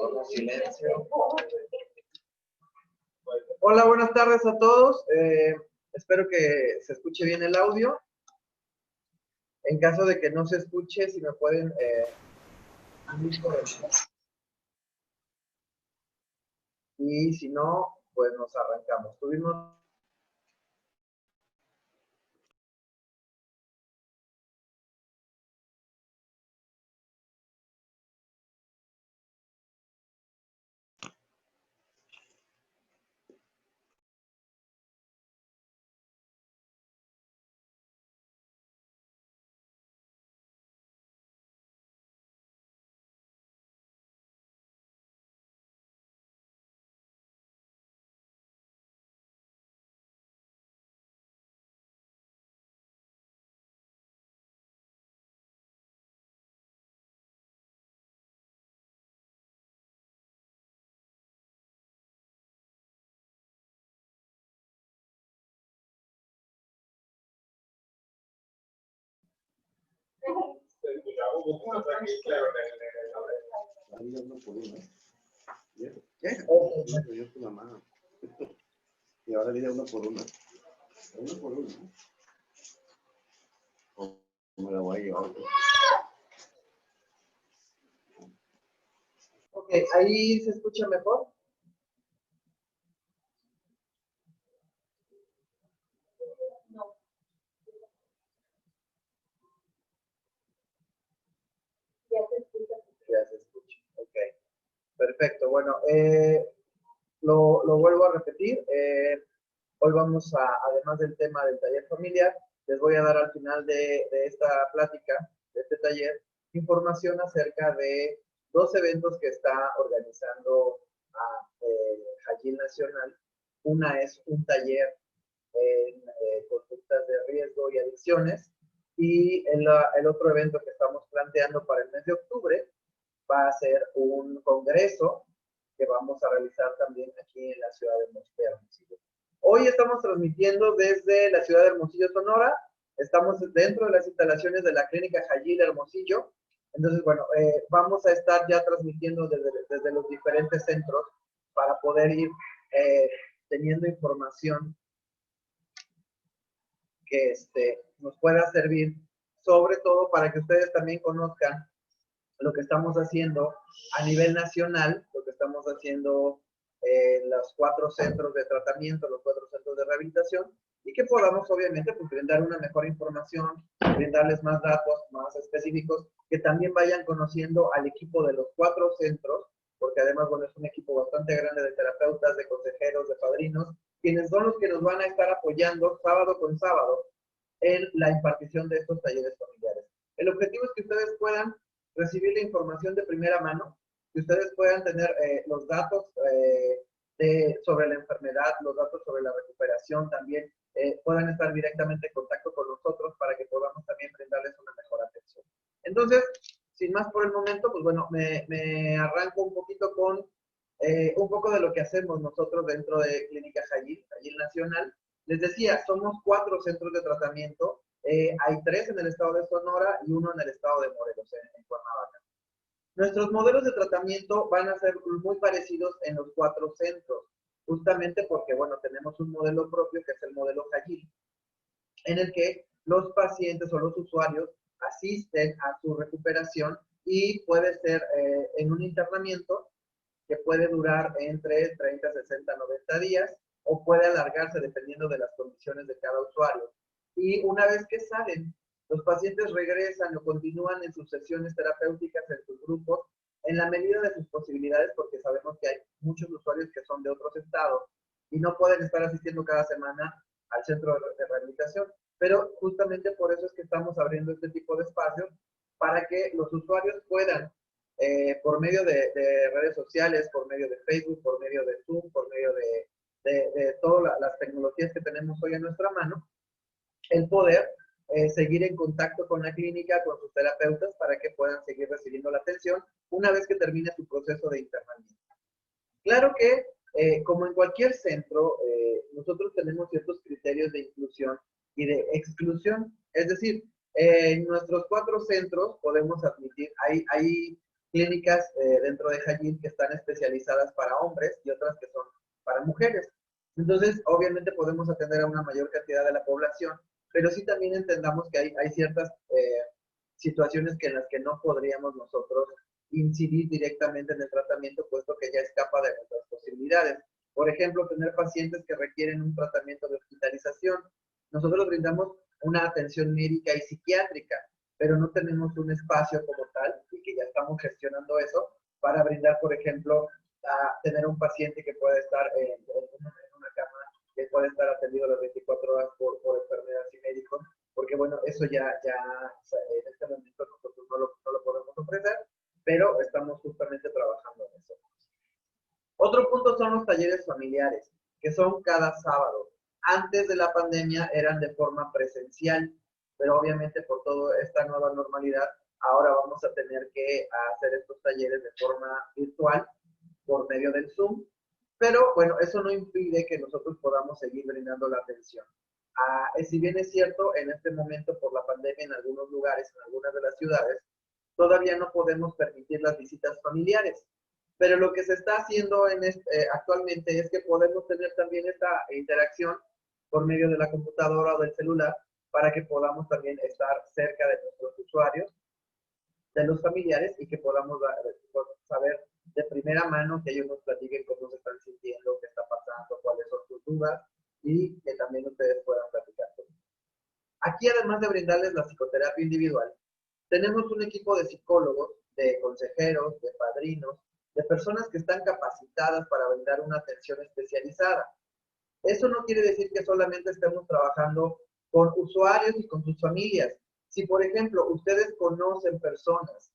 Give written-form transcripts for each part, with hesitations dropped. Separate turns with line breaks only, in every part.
Hagamos silencio. Hola, buenas tardes a todos. Espero que se escuche bien el audio. En caso de que no se escuche, si me pueden... y si no, pues nos arrancamos. Tuvimos...
Y ahora viene uno por uno. Uno por uno. Me la voy a llevar.
Ok, ¿ahí se escucha mejor?
No. Ya se escucha.
Ya se escucha, ok. Perfecto, bueno, lo vuelvo a repetir. Hoy vamos a, además del tema del taller familiar, les voy a dar al final de esta plática, de este taller, información acerca de dos eventos que está organizando Jayil Nacional. Una es un taller en conductas de riesgo y adicciones, y el otro evento que estamos planteando para el mes de octubre va a ser un congreso que vamos a realizar también aquí en la ciudad de Hermosillo. Hoy estamos transmitiendo desde la ciudad de Hermosillo, Sonora. Estamos dentro de las instalaciones de la clínica Jayil Hermosillo. Entonces, bueno, vamos a estar ya transmitiendo desde los diferentes centros para poder ir teniendo información que nos pueda servir, sobre todo para que ustedes también conozcan lo que estamos haciendo a nivel nacional, lo que estamos haciendo en los 4 centros de tratamiento, los 4 centros de rehabilitación, y que podamos obviamente pues, brindar una mejor información, brindarles más datos más específicos, que también vayan conociendo al equipo de los 4 centros, porque además, bueno, es un equipo bastante grande de terapeutas, de consejeros, de padrinos, quienes son los que nos van a estar apoyando sábado con sábado en la impartición de estos talleres familiares. El objetivo es que ustedes puedan recibir la información de primera mano, que ustedes puedan tener los datos sobre la enfermedad, los datos sobre la recuperación también, puedan estar directamente en contacto con nosotros para que podamos también brindarles una mejor atención. Entonces, sin más por el momento, pues bueno, me arranco un poquito con un poco de lo que hacemos nosotros dentro de Clínica Jayil Nacional. Les decía, somos 4 centros de tratamiento. Hay 3 en el estado de Sonora y 1 en el estado de Morelos, en Cuernavaca. Nuestros modelos de tratamiento van a ser muy parecidos en los 4 centros, justamente porque, bueno, tenemos un modelo propio que es el modelo Jayil, en el que los pacientes o los usuarios asisten a su recuperación y puede ser en un internamiento que puede durar entre 30, 60, 90 días o puede alargarse dependiendo de las condiciones de cada usuario. Y una vez que salen, los pacientes regresan o continúan en sus sesiones terapéuticas, en sus grupos, en la medida de sus posibilidades, porque sabemos que hay muchos usuarios que son de otros estados y no pueden estar asistiendo cada semana al centro de rehabilitación. Pero justamente por eso es que estamos abriendo este tipo de espacios para que los usuarios puedan por medio de redes sociales, por medio de Facebook, por medio de Zoom, por medio de todas las tecnologías que tenemos hoy a nuestra mano, el poder seguir en contacto con la clínica, con sus terapeutas, para que puedan seguir recibiendo la atención una vez que termine su proceso de internamiento. Claro que, como en cualquier centro, nosotros tenemos ciertos criterios de inclusión y de exclusión. Es decir, en nuestros 4 centros podemos admitir, hay clínicas dentro de Jayil que están especializadas para hombres y otras que son para mujeres. Entonces, obviamente podemos atender a una mayor cantidad de la población, pero sí también entendamos que hay ciertas situaciones en las que no podríamos nosotros incidir directamente en el tratamiento, puesto que ya escapa de nuestras posibilidades. Por ejemplo, tener pacientes que requieren un tratamiento de hospitalización. Nosotros brindamos una atención médica y psiquiátrica, pero no tenemos un espacio como tal, y que ya estamos gestionando eso, para brindar, por ejemplo, a tener un paciente que pueda estar en una cama, que pueda estar atendido las 24 horas por enfermeras y médicos, porque bueno, eso ya o sea, en este momento nosotros no lo podemos ofrecer, pero estamos justamente trabajando en eso. Otro punto son los talleres familiares, que son cada sábado. Antes de la pandemia eran de forma presencial, pero obviamente por toda esta nueva normalidad, ahora vamos a tener que hacer estos talleres de forma virtual por medio del Zoom, pero bueno, eso no impide que nosotros podamos seguir brindando la atención. Si bien es cierto, en este momento por la pandemia en algunos lugares, en algunas de las ciudades, todavía no podemos permitir las visitas familiares. Pero lo que se está haciendo actualmente es que podemos tener también esta interacción por medio de la computadora o del celular para que podamos también estar cerca de nuestros usuarios, de los familiares, y que podamos saber de primera mano, que ellos nos platiquen cómo se están sintiendo, qué está pasando, cuáles son sus dudas, y que también ustedes puedan platicar con ellos. Aquí, además de brindarles la psicoterapia individual, tenemos un equipo de psicólogos, de consejeros, de padrinos, de personas que están capacitadas para brindar una atención especializada. Eso no quiere decir que solamente estemos trabajando con usuarios y con sus familias. Si, por ejemplo, ustedes conocen personas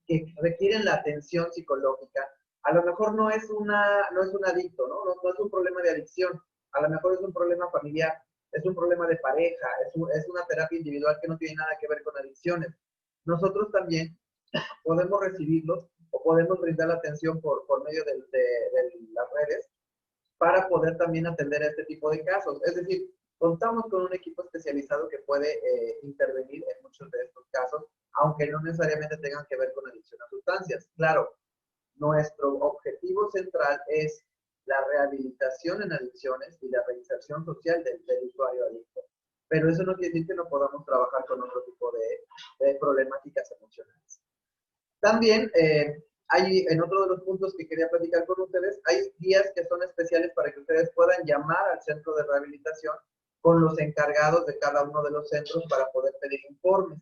que requieren la atención psicológica, a lo mejor no es un adicto, ¿no? No es un problema de adicción, a lo mejor es un problema familiar, es un problema de pareja, es una terapia individual que no tiene nada que ver con adicciones. Nosotros también podemos recibirlos o podemos brindar la atención por medio de las redes para poder también atender a este tipo de casos. Es decir, contamos con un equipo especializado que puede intervenir en muchos de estos casos, aunque no necesariamente tengan que ver con adicción a sustancias. Claro, nuestro objetivo central es la rehabilitación en adicciones y la reinserción social del usuario adicto. Pero eso no quiere decir que no podamos trabajar con otro tipo de problemáticas emocionales. También hay, en otro de los puntos que quería platicar con ustedes, hay días que son especiales para que ustedes puedan llamar al centro de rehabilitación con los encargados de cada uno de los centros para poder pedir informes.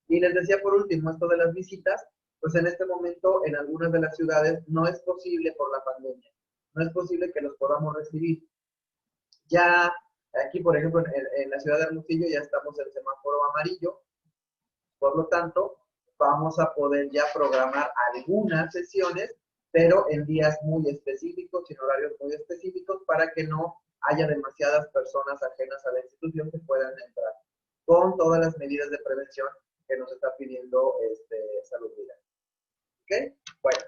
Y les decía por último, esto de las visitas, pues en este momento en algunas de las ciudades no es posible por la pandemia. No es posible que los podamos recibir. Ya aquí, por ejemplo, en la ciudad de Hermosillo ya estamos en semáforo amarillo. Por lo tanto, vamos a poder ya programar algunas sesiones, pero en días muy específicos y en horarios muy específicos para que no haya demasiadas personas ajenas a la institución que puedan entrar, con todas las medidas de prevención que nos está pidiendo Salud Vital. ¿Ok? Bueno,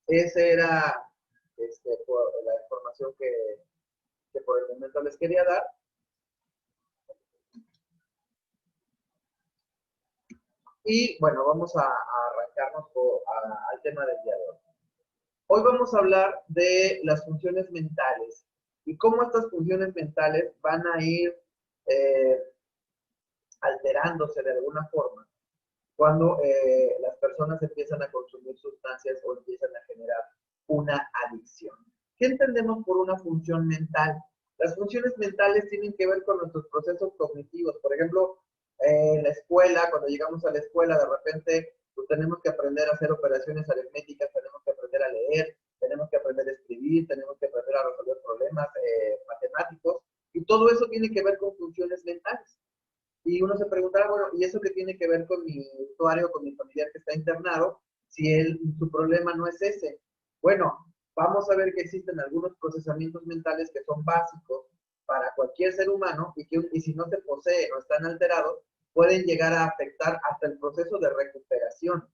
esa era la información que por el momento les quería dar. Y bueno, vamos a arrancarnos al tema del día de hoy. Hoy vamos a hablar de las funciones mentales y cómo estas funciones mentales van a ir alterándose de alguna forma cuando las personas empiezan a consumir sustancias o empiezan a generar una adicción. ¿Qué entendemos por una función mental? Las funciones mentales tienen que ver con nuestros procesos cognitivos. Por ejemplo, en la escuela, cuando llegamos a la escuela, de repente pues, tenemos que aprender a hacer operaciones aritméticas, tenemos que aprender a leer, tenemos que aprender a escribir, tenemos que aprender a resolver problemas matemáticos, y todo eso tiene que ver con funciones mentales. Y uno se preguntará, bueno, ¿y eso qué tiene que ver con mi usuario, con mi familiar que está internado, si su problema no es ese? Bueno, vamos a ver que existen algunos procesamientos mentales que son básicos para cualquier ser humano y si no se poseen o están alterados, pueden llegar a afectar hasta el proceso de recuperación.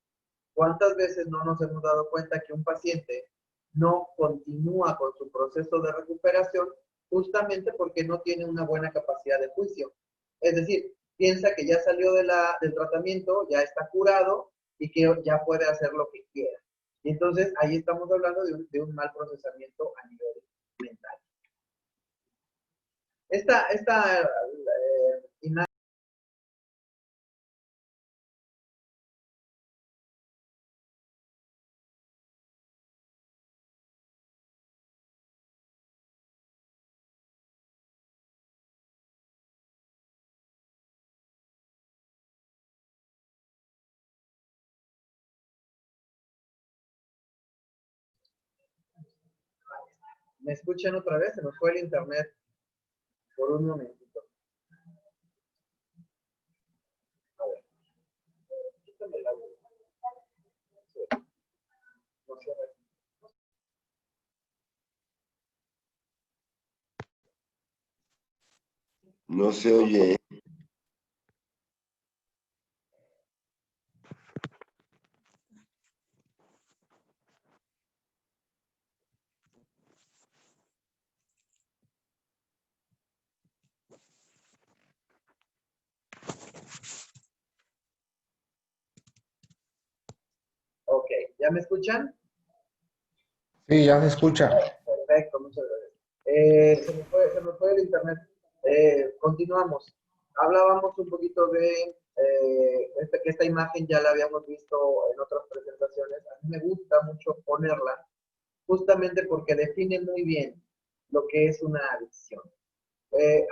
¿Cuántas veces no nos hemos dado cuenta que un paciente no continúa con su proceso de recuperación justamente porque no tiene una buena capacidad de juicio? Es decir, piensa que ya salió del tratamiento, ya está curado, y que ya puede hacer lo que quiera. Y entonces ahí estamos hablando de un mal procesamiento a nivel mental. Esta imagen. ¿Me escuchan otra vez? Se nos fue el internet por un momentito. A ver. Quítame el audio. Sí. No sé.
No se oye.
Ok, ¿ya me escuchan?
Sí, ya se escucha.
Perfecto, muchas gracias. Se me fue el internet. Continuamos. Hablábamos un poquito de que esta imagen ya la habíamos visto en otras presentaciones. A mí me gusta mucho ponerla justamente porque define muy bien lo que es una adicción.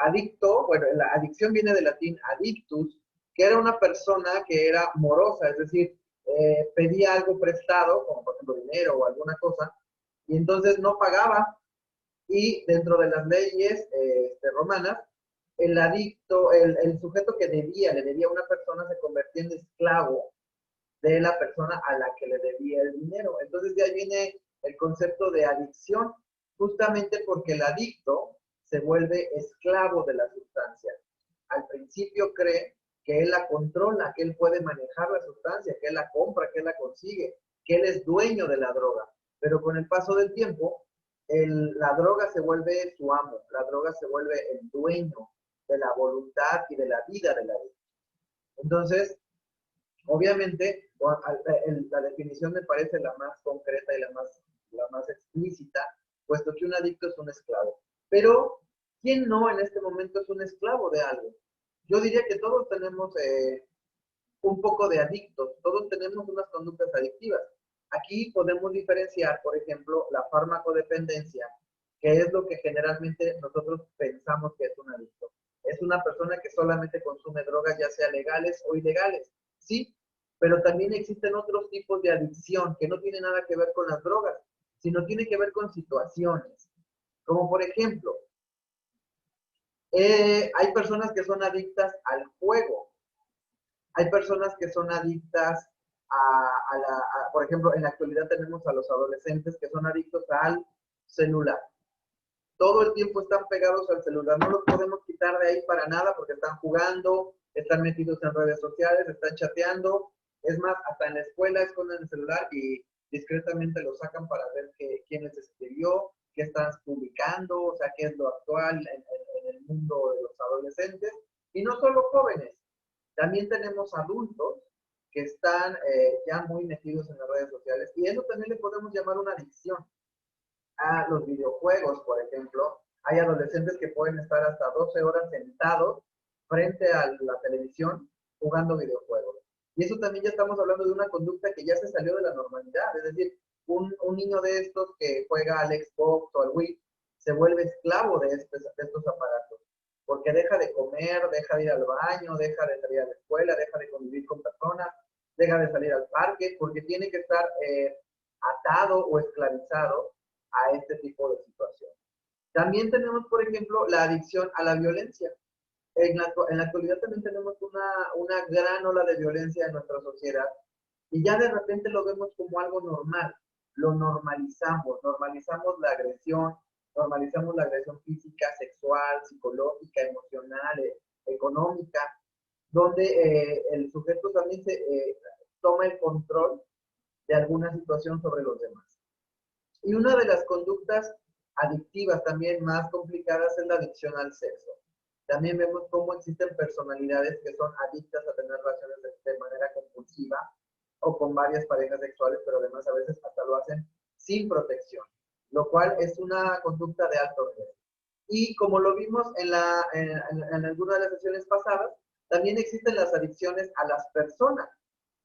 Adicto, bueno, la adicción viene del latín adictus, que era una persona que era morosa, es decir, pedía algo prestado, como por ejemplo dinero o alguna cosa, y entonces no pagaba, y dentro de las leyes romanas, el adicto, el sujeto que le debía a una persona, se convertía en esclavo de la persona a la que le debía el dinero. Entonces de ahí viene el concepto de adicción, justamente porque el adicto se vuelve esclavo de la sustancia. Al principio cree que él la controla, que él puede manejar la sustancia, que él la compra, que él la consigue, que él es dueño de la droga. Pero con el paso del tiempo, la droga se vuelve su amo, la droga se vuelve el dueño de la voluntad y de la vida del adicto. Entonces, obviamente, la definición me parece la más concreta y la más explícita, puesto que un adicto es un esclavo. Pero, ¿quién no en este momento es un esclavo de algo? Yo diría que todos tenemos un poco de adictos, todos tenemos unas conductas adictivas. Aquí podemos diferenciar, por ejemplo, la farmacodependencia, que es lo que generalmente nosotros pensamos que es un adicto. Es una persona que solamente consume drogas, ya sea legales o ilegales, ¿sí? Pero también existen otros tipos de adicción que no tienen nada que ver con las drogas, sino tiene que ver con situaciones. Como por ejemplo, hay personas que son adictas al juego. Hay personas que son adictas por ejemplo, en la actualidad tenemos a los adolescentes que son adictos al celular. Todo el tiempo están pegados al celular, no los podemos quitar de ahí para nada porque están jugando, están metidos en redes sociales, están chateando. Es más, hasta en la escuela esconden el celular y discretamente lo sacan para ver quién les escribió, qué están publicando, o sea, qué es lo actual en el mundo de los adolescentes. Y no solo jóvenes, también tenemos adultos que están ya muy metidos en las redes sociales y eso también le podemos llamar una adicción. A los videojuegos, por ejemplo, hay adolescentes que pueden estar hasta 12 horas sentados frente a la televisión jugando videojuegos. Y eso también ya estamos hablando de una conducta que ya se salió de la normalidad, es decir, un niño de estos que juega al Xbox o al Wii se vuelve esclavo de estos aparatos, porque deja de comer, deja de ir al baño, deja de salir a la escuela, deja de convivir con personas, deja de salir al parque, porque tiene que estar atado o esclavizado a este tipo de situación. También tenemos, por ejemplo, la adicción a la violencia. En la actualidad también tenemos una gran ola de violencia en nuestra sociedad y ya de repente lo vemos como algo normal. Lo normalizamos la agresión física, sexual, psicológica, emocional, económica, donde el sujeto también toma el control de alguna situación sobre los demás. Y una de las conductas adictivas también más complicadas es la adicción al sexo. También vemos cómo existen personalidades que son adictas a tener relaciones de manera compulsiva o con varias parejas sexuales, pero además a veces hasta lo hacen sin protección, lo cual es una conducta de alto riesgo. Y como lo vimos en algunas de las sesiones pasadas, también existen las adicciones a las personas.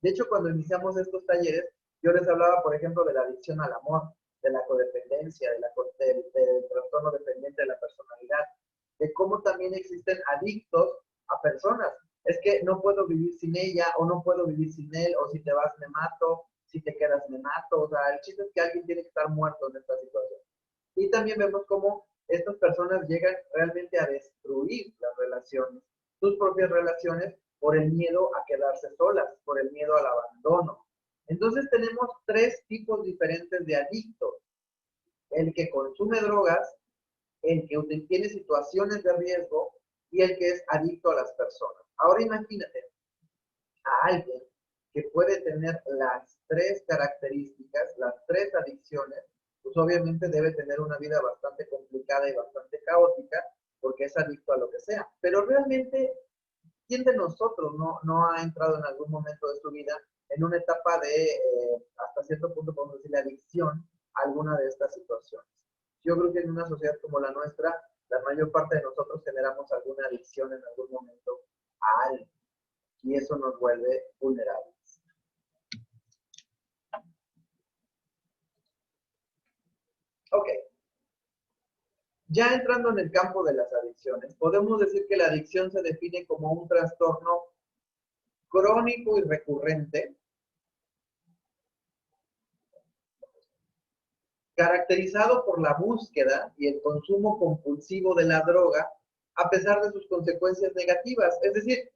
De hecho, cuando iniciamos estos talleres, yo les hablaba, por ejemplo, de la adicción al amor, de la codependencia, del trastorno dependiente de la personalidad, de cómo también existen adictos a personas. Es que no puedo vivir sin ella, o no puedo vivir sin él, o si te vas me mato, si te quedas me mato. O sea, el chiste es que alguien tiene que estar muerto en esta situación. Y también vemos cómo estas personas llegan realmente a destruir las relaciones, sus propias relaciones, por el miedo a quedarse solas, por el miedo al abandono. Entonces tenemos tres tipos diferentes de adictos: el que consume drogas, el que tiene situaciones de riesgo y el que es adicto a las personas. Ahora imagínate a alguien que puede tener las tres características, las tres adicciones, pues obviamente debe tener una vida bastante complicada y bastante caótica porque es adicto a lo que sea. Pero realmente, ¿quién de nosotros no ha entrado en algún momento de su vida en una etapa de, hasta cierto punto podemos decir, adicción a alguna de estas situaciones? Yo creo que en una sociedad como la nuestra, la mayor parte de nosotros generamos alguna adicción en algún momento a algo, y eso nos vuelve vulnerables. Ok. Ya entrando en el campo de las adicciones, podemos decir que la adicción se define como un trastorno crónico y recurrente, caracterizado por la búsqueda y el consumo compulsivo de la droga, a pesar de sus consecuencias negativas. Es decir,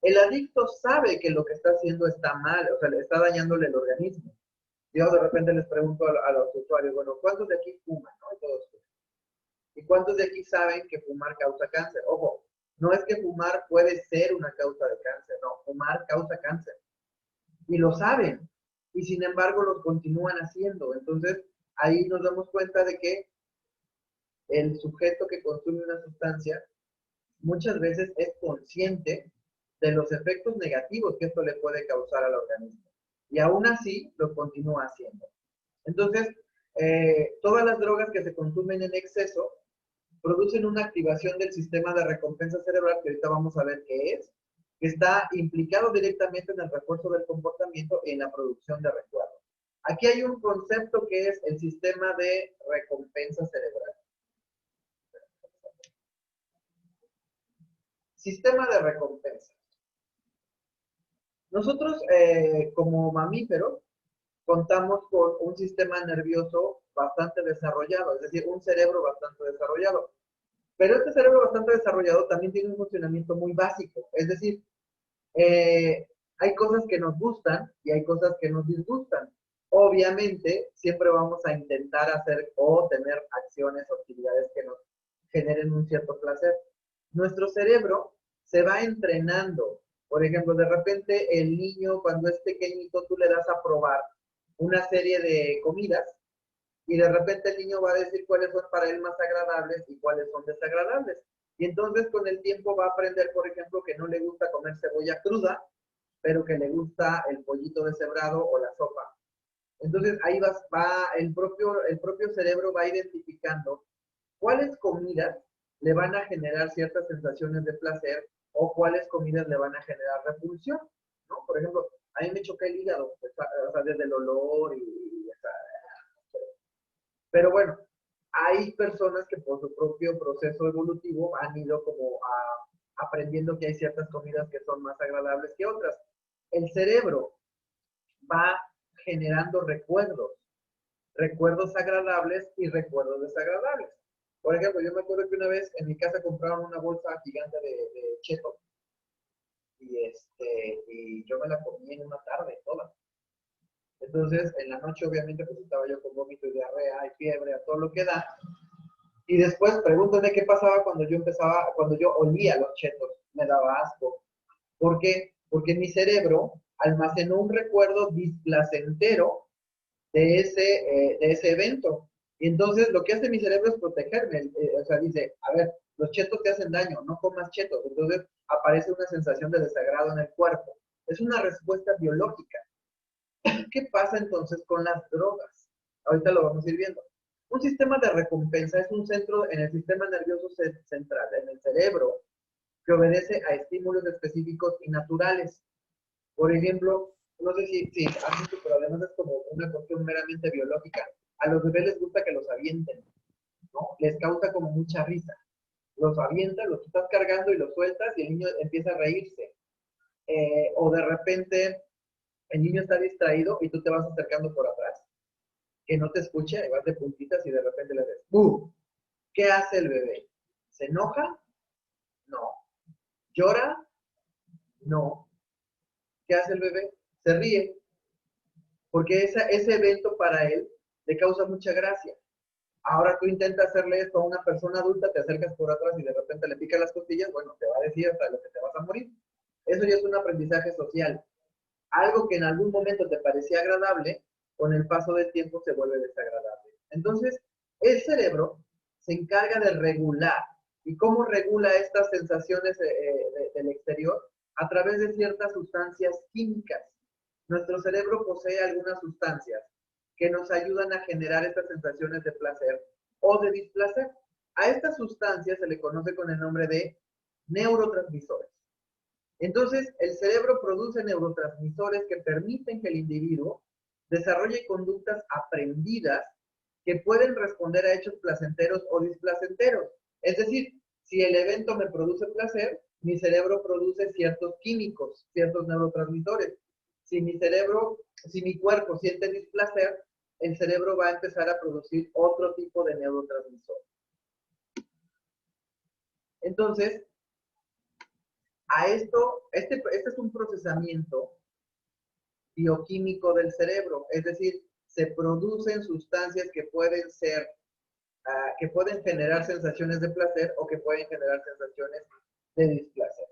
el adicto sabe que lo que está haciendo está mal, o sea, le está dañándole el organismo. Yo de repente les pregunto a los usuarios, bueno, ¿cuántos de aquí fuman? ¿No? Y todos fuman. ¿Y cuántos de aquí saben que fumar causa cáncer? Ojo, no es que fumar puede ser una causa de cáncer, no, fumar causa cáncer. Y lo saben, y sin embargo lo continúan haciendo. Entonces, ahí nos damos cuenta de que el sujeto que consume una sustancia muchas veces es consciente de los efectos negativos que esto le puede causar al organismo. Y aún así lo continúa haciendo. Entonces, todas las drogas que se consumen en exceso producen una activación del sistema de recompensa cerebral, que ahorita vamos a ver qué es, que está implicado directamente en el refuerzo del comportamiento y en la producción de recuerdos. Aquí hay un concepto que es el sistema de recompensa cerebral. Sistema de recompensa. Nosotros, como mamíferos, contamos con un sistema nervioso bastante desarrollado, es decir, un cerebro bastante desarrollado. Pero este cerebro bastante desarrollado también tiene un funcionamiento muy básico, es decir, hay cosas que nos gustan y hay cosas que nos disgustan. Obviamente, siempre vamos a intentar hacer o tener acciones o actividades que nos generen un cierto placer. Nuestro cerebro se va entrenando. Por ejemplo, de repente el niño cuando es pequeñito, tú le das a probar una serie de comidas y de repente el niño va a decir cuáles son para él más agradables y cuáles son desagradables. Y entonces con el tiempo va a aprender, por ejemplo, que no le gusta comer cebolla cruda, pero que le gusta el pollito deshebrado o la sopa. Entonces ahí el propio cerebro va identificando cuáles comidas le van a generar ciertas sensaciones de placer o cuáles comidas le van a generar repulsión, ¿no? Por ejemplo, a mí me choca el hígado, o sea, desde el olor y pero bueno, hay personas que por su propio proceso evolutivo han ido como aprendiendo que hay ciertas comidas que son más agradables que otras. El cerebro va generando recuerdos agradables y recuerdos desagradables. Por ejemplo, yo me acuerdo que una vez en mi casa compraron una bolsa gigante de cheto y yo me la comí en una tarde toda. Entonces, en la noche obviamente pues estaba yo con vómito y diarrea y fiebre a todo lo que da. Y después pregúntame qué pasaba cuando yo olía los chetos. Me daba asco. ¿Por qué? Porque mi cerebro almacenó un recuerdo displacentero de ese evento. Y entonces lo que hace mi cerebro es protegerme. O sea, dice, a ver, los chetos te hacen daño, no comas chetos. Entonces aparece una sensación de desagrado en el cuerpo. Es una respuesta biológica. ¿Qué pasa entonces con las drogas? Ahorita lo vamos a ir viendo. Un sistema de recompensa es un centro en el sistema nervioso central, en el cerebro, que obedece a estímulos específicos y naturales. Por ejemplo, no sé si has visto, pero además es como una cuestión meramente biológica. A los bebés les gusta que los avienten, ¿no? Les causa como mucha risa. Los avientas, los estás cargando y los sueltas y el niño empieza a reírse. O de repente el niño está distraído y tú te vas acercando por atrás, que no te escuche, y vas de puntitas y de repente le dices, ¡buh! ¿Qué hace el bebé? ¿Se enoja? No. ¿Llora? No. ¿Qué hace el bebé? Se ríe, porque ese evento para él le causa mucha gracia. Ahora tú intentas hacerle esto a una persona adulta, te acercas por atrás y de repente le picas las costillas, bueno, te va a decir hasta lo que te vas a morir. Eso ya es un aprendizaje social. Algo que en algún momento te parecía agradable, con el paso del tiempo se vuelve desagradable. Entonces, el cerebro se encarga de regular. ¿Y cómo regula estas sensaciones del exterior? A través de ciertas sustancias químicas. Nuestro cerebro posee algunas sustancias que nos ayudan a generar estas sensaciones de placer o de displacer. A estas sustancias se le conoce con el nombre de neurotransmisores. Entonces, el cerebro produce neurotransmisores que permiten que el individuo desarrolle conductas aprendidas que pueden responder a hechos placenteros o displacenteros. Es decir, si el evento me produce placer, mi cerebro produce ciertos químicos, ciertos neurotransmisores. Si mi cuerpo siente displacer, el cerebro va a empezar a producir otro tipo de neurotransmisor. Entonces, a esto, este es un procesamiento bioquímico del cerebro, es decir, se producen sustancias que pueden ser, que pueden generar sensaciones de placer o que pueden generar sensaciones de displacer.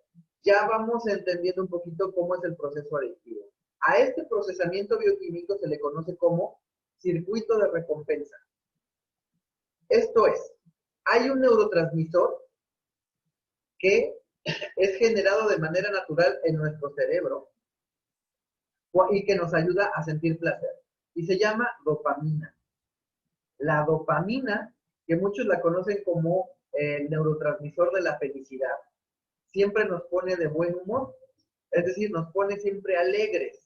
Ya vamos entendiendo un poquito cómo es el proceso adictivo. A este procesamiento bioquímico se le conoce como circuito de recompensa. Esto es, hay un neurotransmisor que es generado de manera natural en nuestro cerebro y que nos ayuda a sentir placer. Y se llama dopamina. La dopamina, que muchos la conocen como el neurotransmisor de la felicidad, siempre nos pone de buen humor, es decir, nos pone siempre alegres.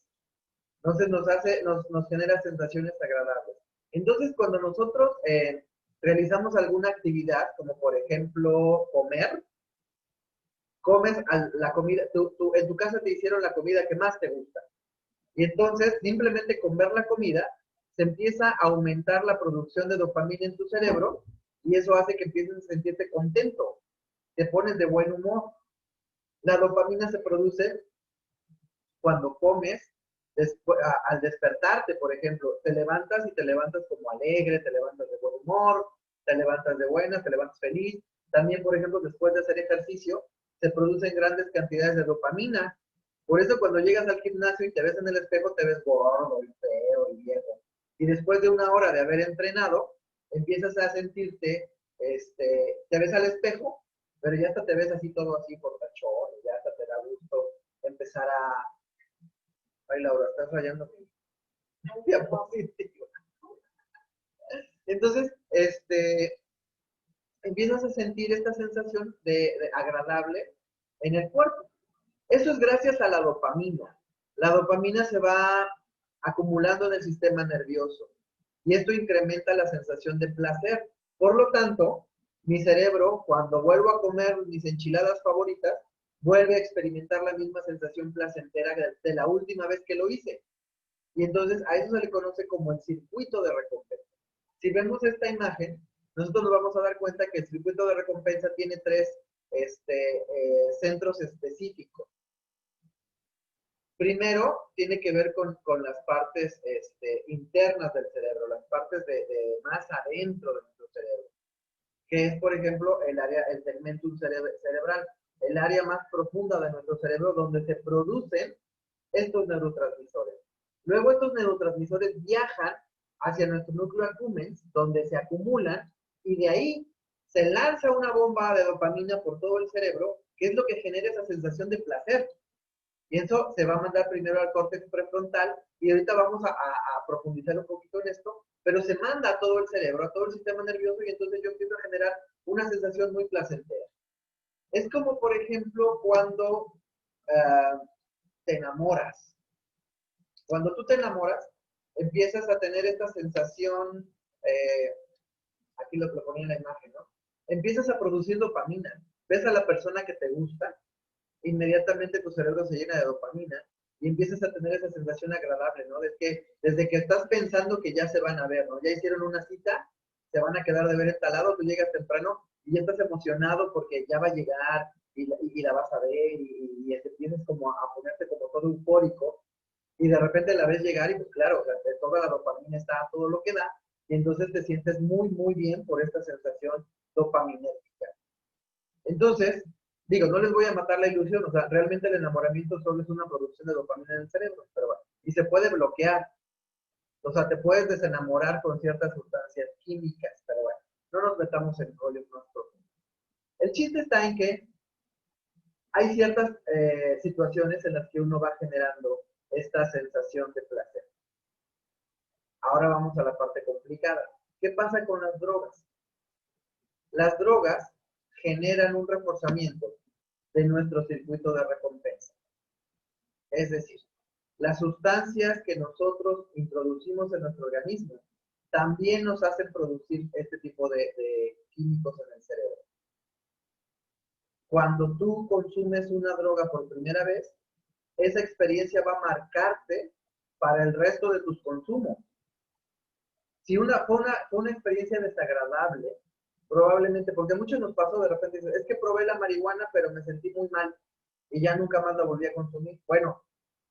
Entonces nos genera sensaciones agradables. Entonces, cuando nosotros realizamos alguna actividad, como por ejemplo comer, comes la comida, en tu casa te hicieron la comida que más te gusta. Y entonces, simplemente con ver la comida, se empieza a aumentar la producción de dopamina en tu cerebro y eso hace que empieces a sentirte contento, te pones de buen humor. La dopamina se produce cuando comes, al despertarte, por ejemplo, te levantas y te levantas como alegre, te levantas de buen humor, te levantas de buenas, te levantas feliz. También, por ejemplo, después de hacer ejercicio, se producen grandes cantidades de dopamina. Por eso cuando llegas al gimnasio y te ves en el espejo, te ves gordo y feo y viejo. Y después de una hora de haber entrenado, empiezas a sentirte, te ves al espejo, pero ya hasta te ves así todo así por tachón, y ya hasta te da gusto empezar a... Ay, Laura, estás rayando mi diapositiva. Entonces, empiezas a sentir esta sensación de agradable en el cuerpo. Eso es gracias a la dopamina. La dopamina se va acumulando en el sistema nervioso y esto incrementa la sensación de placer. Por lo tanto, mi cerebro, cuando vuelvo a comer mis enchiladas favoritas, vuelve a experimentar la misma sensación placentera de la última vez que lo hice. Y entonces a eso se le conoce como el circuito de recompensa. Si vemos esta imagen, nosotros nos vamos a dar cuenta que el circuito de recompensa tiene tres centros específicos. Primero, tiene que ver con las partes internas del cerebro, las partes de más adentro de nuestro cerebro, que es, por ejemplo, el tegmentum cerebral, el área más profunda de nuestro cerebro donde se producen estos neurotransmisores. Luego estos neurotransmisores viajan hacia nuestro núcleo accumbens, donde se acumulan, y de ahí se lanza una bomba de dopamina por todo el cerebro, que es lo que genera esa sensación de placer. Y eso se va a mandar primero al córtex prefrontal y ahorita vamos a profundizar un poquito en esto, pero se manda a todo el cerebro, a todo el sistema nervioso y entonces yo empiezo a generar una sensación muy placentera. Es como, por ejemplo, cuando te enamoras. Cuando tú te enamoras, empiezas a tener esta sensación, aquí lo ponía en la imagen, ¿no? Empiezas a producir dopamina. Ves a la persona que te gusta, inmediatamente tu cerebro se llena de dopamina y empiezas a tener esa sensación agradable, ¿no? Desde que estás pensando que ya se van a ver, ¿no? Ya hicieron una cita, se van a quedar de ver en tal lado, tú llegas temprano y ya estás emocionado porque ya va a llegar y la vas a ver y empiezas como a ponerte como todo eufórico y de repente la ves llegar y pues claro, toda la dopamina está a todo lo que da y entonces te sientes muy, muy bien por esta sensación dopaminérgica. Entonces, digo, no les voy a matar la ilusión, o sea, realmente el enamoramiento solo es una producción de dopamina en el cerebro, pero bueno, y se puede bloquear, o sea, te puedes desenamorar con ciertas sustancias químicas, pero bueno, no nos metamos en rollos más profundos. El chiste está en que hay ciertas situaciones en las que uno va generando esta sensación de placer. Ahora vamos a la parte complicada. ¿Qué pasa con las drogas? Las drogas generan un reforzamiento de nuestro circuito de recompensa. Es decir, las sustancias que nosotros introducimos en nuestro organismo también nos hacen producir este tipo de químicos en el cerebro. Cuando tú consumes una droga por primera vez, esa experiencia va a marcarte para el resto de tus consumos. Si fue una experiencia desagradable, probablemente, porque a muchos nos pasó de repente, es que probé la marihuana, pero me sentí muy mal y ya nunca más la volví a consumir. Bueno,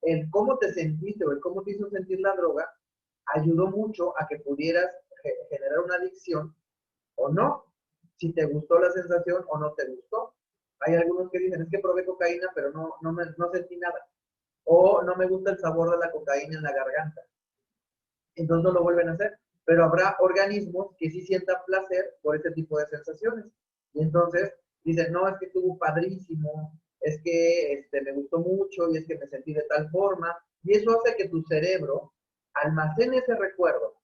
el cómo te sentiste o el cómo te hizo sentir la droga ayudó mucho a que pudieras generar una adicción o no, si te gustó la sensación o no te gustó. Hay algunos que dicen, es que probé cocaína, pero no sentí nada. O no me gusta el sabor de la cocaína en la garganta. Entonces no lo vuelven a hacer. Pero habrá organismos que sí sientan placer por este tipo de sensaciones. Y entonces dicen, no, es que estuvo padrísimo, es que me gustó mucho y es que me sentí de tal forma. Y eso hace que tu cerebro almacene ese recuerdo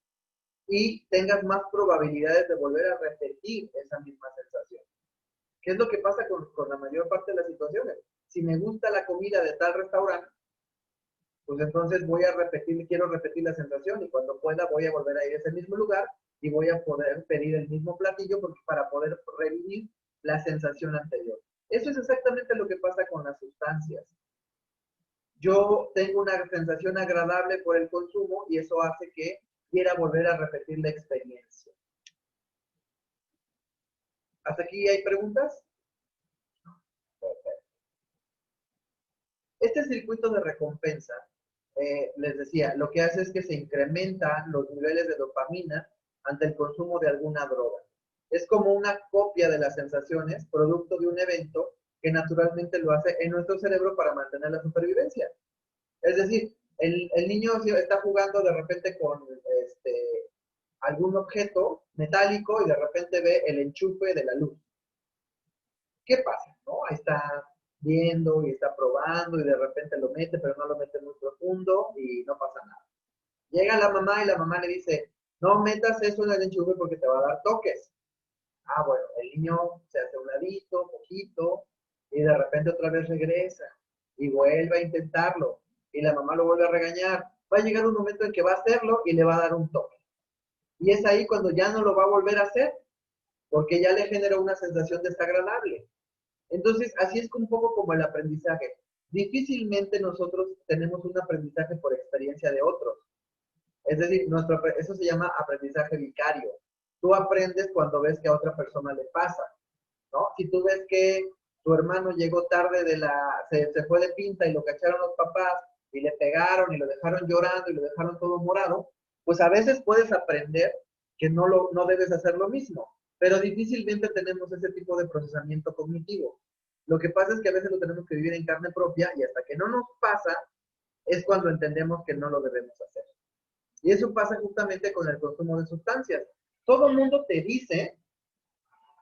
y tengas más probabilidades de volver a repetir esa misma sensación. ¿Qué es lo que pasa con la mayor parte de las situaciones? Si me gusta la comida de tal restaurante, pues entonces quiero repetir la sensación y cuando pueda voy a volver a ir a ese mismo lugar y voy a poder pedir el mismo platillo para poder revivir la sensación anterior. Eso es exactamente lo que pasa con las sustancias. Yo tengo una sensación agradable por el consumo y eso hace que quiera volver a repetir la experiencia. ¿Hasta aquí hay preguntas? Este circuito de recompensa, les decía, lo que hace es que se incrementan los niveles de dopamina ante el consumo de alguna droga. Es como una copia de las sensaciones, producto de un evento que naturalmente lo hace en nuestro cerebro para mantener la supervivencia. Es decir, el niño está jugando de repente con algún objeto metálico y de repente ve el enchufe de la luz. ¿Qué pasa? ¿No? Ahí está viendo y está probando y de repente lo mete, pero no lo mete muy profundo y no pasa nada. Llega la mamá y la mamá le dice, no metas eso en el enchufe porque te va a dar toques. Ah, bueno, el niño se hace un ladito, poquito, y de repente otra vez regresa y vuelve a intentarlo y la mamá lo vuelve a regañar. Va a llegar un momento en que va a hacerlo y le va a dar un toque. Y es ahí cuando ya no lo va a volver a hacer, porque ya le generó una sensación desagradable. Entonces, así es un poco como el aprendizaje. Difícilmente nosotros tenemos un aprendizaje por experiencia de otros. Es decir, eso se llama aprendizaje vicario. Tú aprendes cuando ves que a otra persona le pasa, ¿no? Si tú ves que tu hermano llegó tarde se fue de pinta y lo cacharon los papás y le pegaron y lo dejaron llorando y lo dejaron todo morado, pues a veces puedes aprender que no debes hacer lo mismo, pero difícilmente tenemos ese tipo de procesamiento cognitivo. Lo que pasa es que a veces lo tenemos que vivir en carne propia y hasta que no nos pasa es cuando entendemos que no lo debemos hacer. Y eso pasa justamente con el consumo de sustancias. Todo el mundo te dice,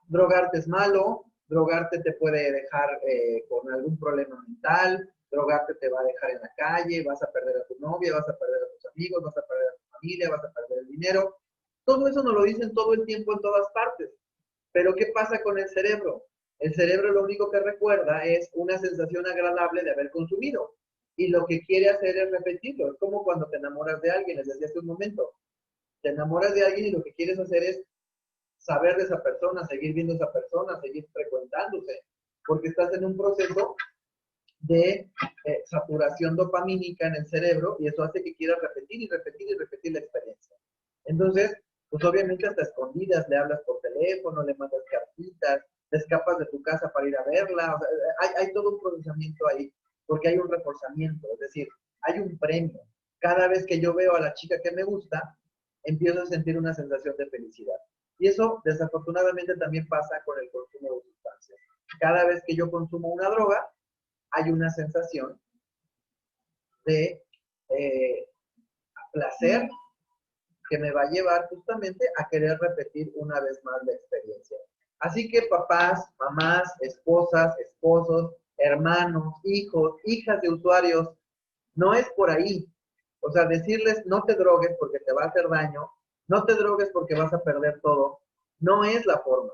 drogarte es malo, drogarte te puede dejar con algún problema mental, drogarte te va a dejar en la calle, vas a perder a tu novia, vas a perder a tus amigos, vas a perder a tu familia, vas a perder el dinero. Todo eso nos lo dicen todo el tiempo en todas partes. Pero ¿qué pasa con el cerebro? El cerebro lo único que recuerda es una sensación agradable de haber consumido. Y lo que quiere hacer es repetirlo. Es como cuando te enamoras de alguien, les decía hace un momento. Te enamoras de alguien y lo que quieres hacer es saber de esa persona, seguir viendo a esa persona, seguir frecuentándose. Porque estás en un proceso de saturación dopamínica en el cerebro y eso hace que quieras repetir y repetir y repetir la experiencia. Entonces, pues obviamente hasta escondidas le hablas por teléfono, le mandas cartitas, te escapas de tu casa para ir a verla. O sea, hay todo un procesamiento ahí, porque hay un reforzamiento, es decir, hay un premio. Cada vez que yo veo a la chica que me gusta, empiezo a sentir una sensación de felicidad. Y eso desafortunadamente también pasa con el consumo de sustancias. Cada vez que yo consumo una droga, hay una sensación de placer que me va a llevar justamente a querer repetir una vez más la experiencia. Así que papás, mamás, esposas, esposos, hermanos, hijos, hijas de usuarios, no es por ahí. O sea, decirles no te drogues porque te va a hacer daño, no te drogues porque vas a perder todo, no es la forma.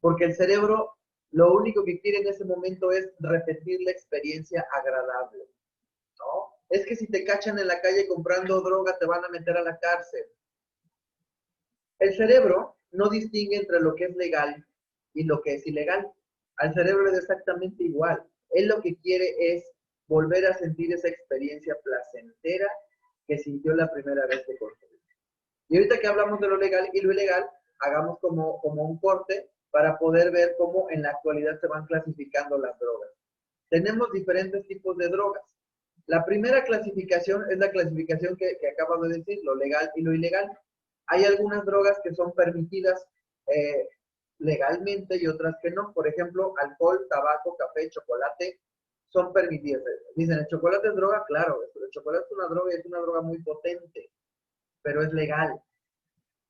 Porque el cerebro lo único que quiere en ese momento es repetir la experiencia agradable, ¿no? Es que si te cachan en la calle comprando droga te van a meter a la cárcel. El cerebro no distingue entre lo que es legal y lo que es ilegal. Al cerebro es exactamente igual. Él lo que quiere es volver a sentir esa experiencia placentera que sintió la primera vez que consumió. Y ahorita que hablamos de lo legal y lo ilegal, hagamos como un corte para poder ver cómo en la actualidad se van clasificando las drogas. Tenemos diferentes tipos de drogas. La primera clasificación es la clasificación que acabo de decir, lo legal y lo ilegal. Hay algunas drogas que son permitidas legalmente y otras que no. Por ejemplo, alcohol, tabaco, café, chocolate son permitidas. Dicen, ¿el chocolate es droga? Claro, el chocolate es una droga y es una droga muy potente, pero es legal.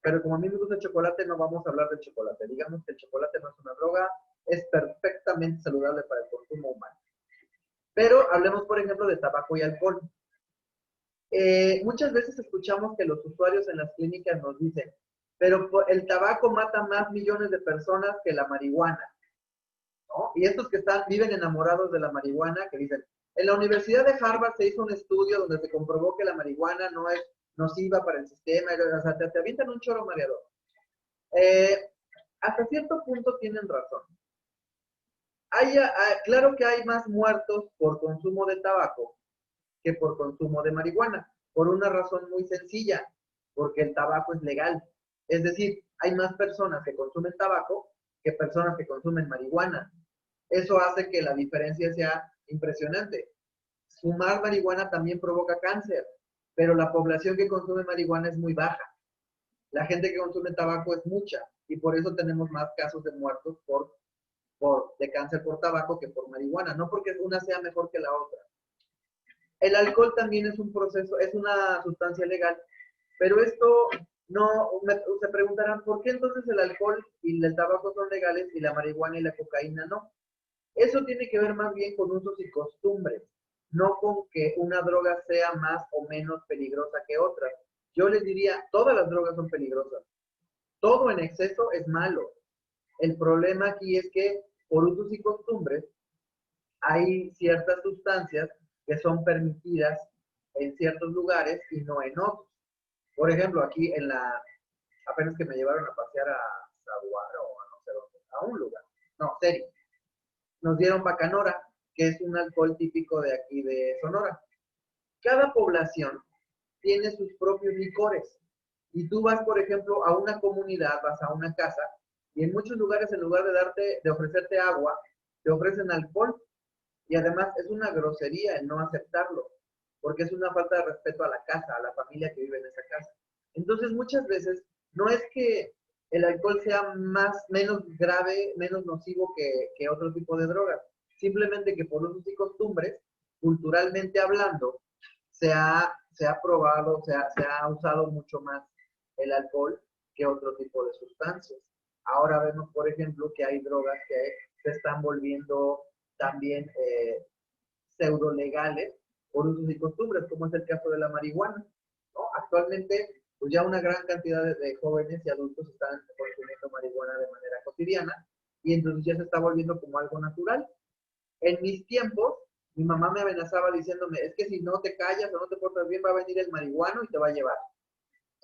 Pero como a mí me gusta el chocolate, no vamos a hablar del chocolate. Digamos que el chocolate no es una droga, es perfectamente saludable para el consumo humano. Pero hablemos, por ejemplo, de tabaco y alcohol. Muchas veces escuchamos que los usuarios en las clínicas nos dicen, pero el tabaco mata más millones de personas que la marihuana, ¿no? Y estos que viven enamorados de la marihuana, que dicen, en la Universidad de Harvard se hizo un estudio donde se comprobó que la marihuana no es nociva para el sistema, o sea, te avientan un choro mareador. Hasta cierto punto tienen razón. Claro que hay más muertos por consumo de tabaco que por consumo de marihuana, por una razón muy sencilla, porque el tabaco es legal. Es decir, hay más personas que consumen tabaco que personas que consumen marihuana. Eso hace que la diferencia sea impresionante. Fumar marihuana también provoca cáncer, pero la población que consume marihuana es muy baja. La gente que consume tabaco es mucha y por eso tenemos más casos de muertos de cáncer por tabaco que por marihuana, no porque una sea mejor que la otra. El alcohol también es un proceso, es una sustancia legal, pero esto no, se preguntarán, ¿por qué entonces el alcohol y el tabaco son legales y la marihuana y la cocaína no? Eso tiene que ver más bien con usos y costumbres, no con que una droga sea más o menos peligrosa que otra. Yo les diría, todas las drogas son peligrosas. Todo en exceso es malo. El problema aquí es que por usos y costumbres hay ciertas sustancias que son permitidas en ciertos lugares y no en otros. Por ejemplo, aquí apenas que me llevaron a pasear a Zaguaro o a no sé dónde, a un lugar, no, serio, nos dieron bacanora, que es un alcohol típico de aquí de Sonora. Cada población tiene sus propios licores. Y tú vas, por ejemplo, a una comunidad, vas a una casa, y en muchos lugares, en lugar de ofrecerte agua, te ofrecen alcohol. Y además es una grosería el no aceptarlo, porque es una falta de respeto a la casa, a la familia que vive en esa casa. Entonces, muchas veces, no es que el alcohol sea menos grave, menos nocivo que otro tipo de drogas. Simplemente que por usos y costumbres, culturalmente hablando, se ha probado, se ha usado mucho más el alcohol que otro tipo de sustancias. Ahora vemos, por ejemplo, que hay drogas que se están volviendo también pseudo legales por usos y costumbres, como es el caso de la marihuana, ¿no? Actualmente, pues ya una gran cantidad de jóvenes y adultos están consumiendo marihuana de manera cotidiana y entonces ya se está volviendo como algo natural. En mis tiempos, mi mamá me amenazaba diciéndome, es que si no te callas o no te portas bien, va a venir el marihuano y te va a llevar,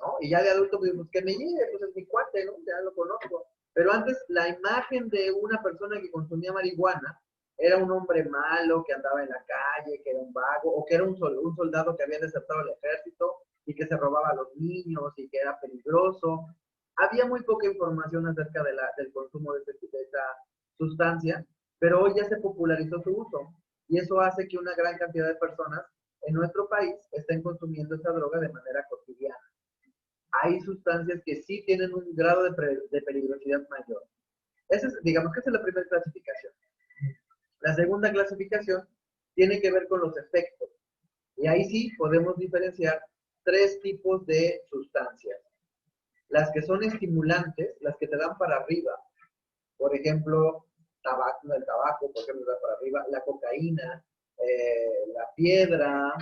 ¿no? Y ya de adulto, pues que me lleve, pues es mi cuate, ¿no? Ya lo conozco. Pero antes, la imagen de una persona que consumía marihuana era un hombre malo que andaba en la calle, que era un vago, o que era un soldado que había desertado el ejército y que se robaba a los niños y que era peligroso. Había muy poca información acerca del consumo de esta sustancia, pero hoy ya se popularizó su uso y eso hace que una gran cantidad de personas en nuestro país estén consumiendo esta droga de manera cotidiana. Hay sustancias que sí tienen un grado de peligrosidad mayor. Esa es, digamos que esa es la primera clasificación. La segunda clasificación tiene que ver con los efectos. Y ahí sí podemos diferenciar tres tipos de sustancias. Las que son estimulantes, las que te dan para arriba. Por ejemplo, el tabaco, por ejemplo, da para arriba. La cocaína, la piedra,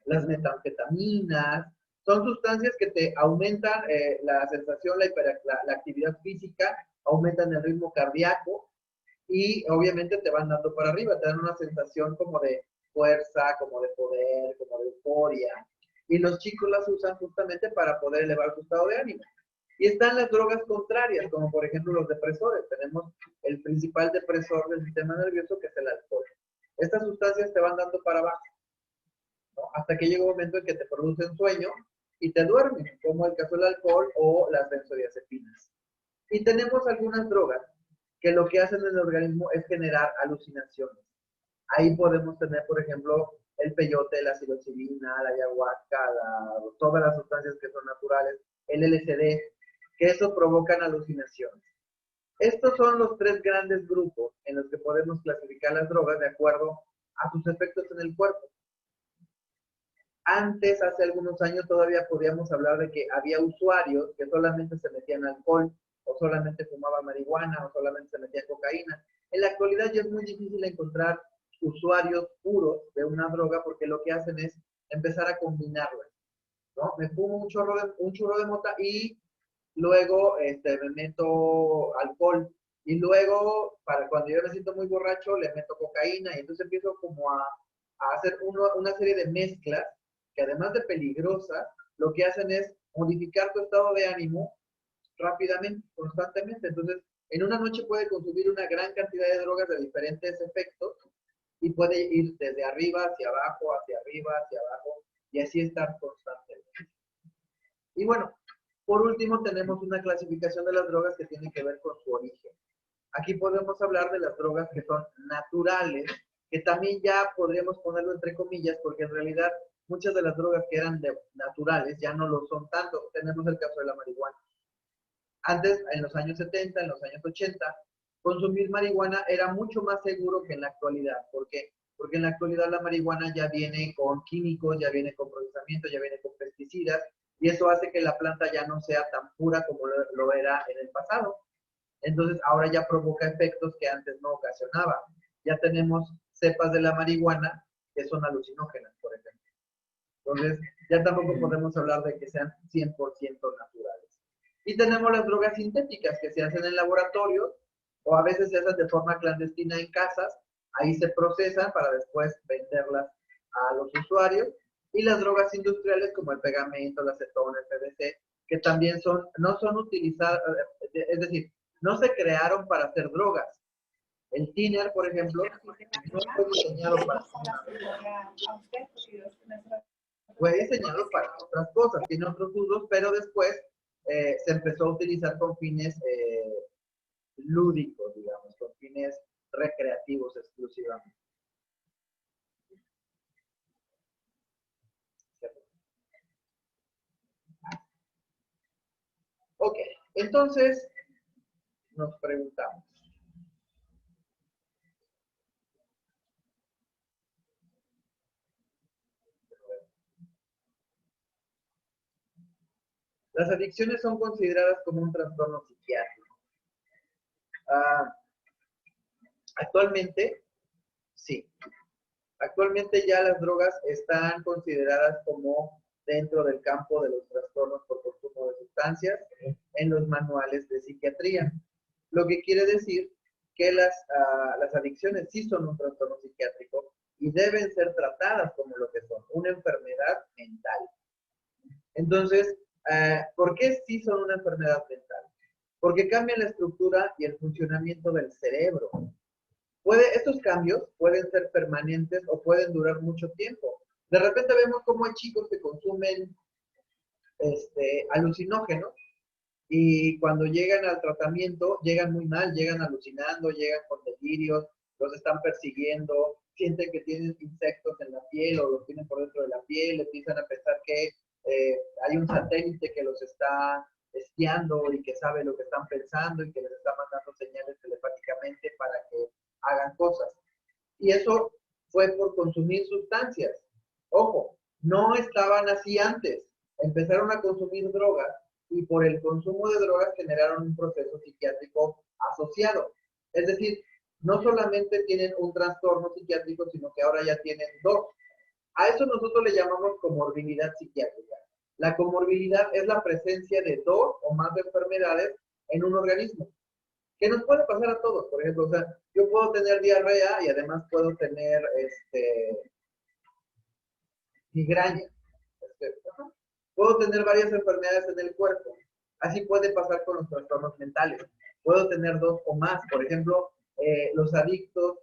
las metanfetaminas. Son sustancias que te aumentan la sensación, la actividad física, aumentan el ritmo cardíaco y obviamente te van dando para arriba, te dan una sensación como de fuerza, como de poder, como de euforia. Y los chicos las usan justamente para poder elevar su estado de ánimo. Y están las drogas contrarias, como por ejemplo los depresores. Tenemos el principal depresor del sistema nervioso, que es el alcohol. Estas sustancias te van dando para abajo, ¿no? Hasta que llega un momento en que te producen sueño y te duermen, como el caso del alcohol o las benzodiazepinas. Y tenemos algunas drogas que lo que hacen en el organismo es generar alucinaciones. Ahí podemos tener, por ejemplo, el peyote, la psilocibina, la ayahuasca, todas las sustancias que son naturales, el LSD, que eso provocan alucinaciones. Estos son los tres grandes grupos en los que podemos clasificar las drogas de acuerdo a sus efectos en el cuerpo. Antes, hace algunos años, todavía podíamos hablar de que había usuarios que solamente se metían alcohol, o solamente fumaban marihuana, o solamente se metían cocaína. En la actualidad ya es muy difícil encontrar usuarios puros de una droga porque lo que hacen es empezar a combinarlas, ¿no? Me fumo un churro de mota y luego me meto alcohol. Y luego, para cuando yo me siento muy borracho, le meto cocaína y entonces empiezo como a hacer una serie de mezclas que además de peligrosas, lo que hacen es modificar tu estado de ánimo rápidamente, constantemente. Entonces, en una noche puede consumir una gran cantidad de drogas de diferentes efectos y puede ir desde arriba hacia abajo, hacia arriba, hacia abajo, y así estar constantemente. Y bueno, por último tenemos una clasificación de las drogas que tiene que ver con su origen. Aquí podemos hablar de las drogas que son naturales, que también ya podríamos ponerlo entre comillas, porque en realidad muchas de las drogas que eran naturales ya no lo son tanto. Tenemos el caso de la marihuana. Antes, en los años 70, en los años 80, consumir marihuana era mucho más seguro que en la actualidad. ¿Por qué? Porque en la actualidad la marihuana ya viene con químicos, ya viene con procesamiento, ya viene con pesticidas, y eso hace que la planta ya no sea tan pura como lo era en el pasado. Entonces, ahora ya provoca efectos que antes no ocasionaba. Ya tenemos cepas de la marihuana que son alucinógenas, por ejemplo. Entonces, ya tampoco podemos hablar de que sean 100% naturales. Y tenemos las drogas sintéticas que se hacen en laboratorios o a veces se hacen de forma clandestina en casas. Ahí se procesan para después venderlas a los usuarios. Y las drogas industriales como el pegamento, la acetona, el PVC, que también no son utilizadas, es decir, no se crearon para hacer drogas. El thinner, por ejemplo, no fue diseñado para hacer nada. Fue diseñado para otras cosas, tiene otros usos, pero después se empezó a utilizar con fines lúdicos, digamos, con fines recreativos exclusivamente. Ok, entonces nos preguntamos. Las adicciones son consideradas como un trastorno psiquiátrico. Actualmente, sí. Actualmente ya las drogas están consideradas como dentro del campo de los trastornos por consumo de sustancias en los manuales de psiquiatría. Lo que quiere decir que las adicciones sí son un trastorno psiquiátrico y deben ser tratadas como lo que son, una enfermedad mental. Entonces, ¿por qué sí son una enfermedad mental? Porque cambian la estructura y el funcionamiento del cerebro. Estos cambios pueden ser permanentes o pueden durar mucho tiempo. De repente vemos cómo hay chicos que consumen alucinógenos y cuando llegan al tratamiento llegan muy mal, llegan alucinando, llegan con delirios, los están persiguiendo, sienten que tienen insectos en la piel o los tienen por dentro de la piel, empiezan a pensar que hay un satélite que los está espiando y que sabe lo que están pensando y que les está mandando señales telepáticamente para que hagan cosas. Y eso fue por consumir sustancias. Ojo, no estaban así antes. Empezaron a consumir drogas y por el consumo de drogas generaron un proceso psiquiátrico asociado. Es decir, no solamente tienen un trastorno psiquiátrico, sino que ahora ya tienen dos. A eso nosotros le llamamos comorbilidad psiquiátrica. La comorbilidad es la presencia de dos o más enfermedades en un organismo, que nos puede pasar a todos. Por ejemplo, o sea, yo puedo tener diarrea y además puedo tener migraña. Puedo tener varias enfermedades en el cuerpo. Así puede pasar con los trastornos mentales. Puedo tener dos o más. Por ejemplo, los adictos,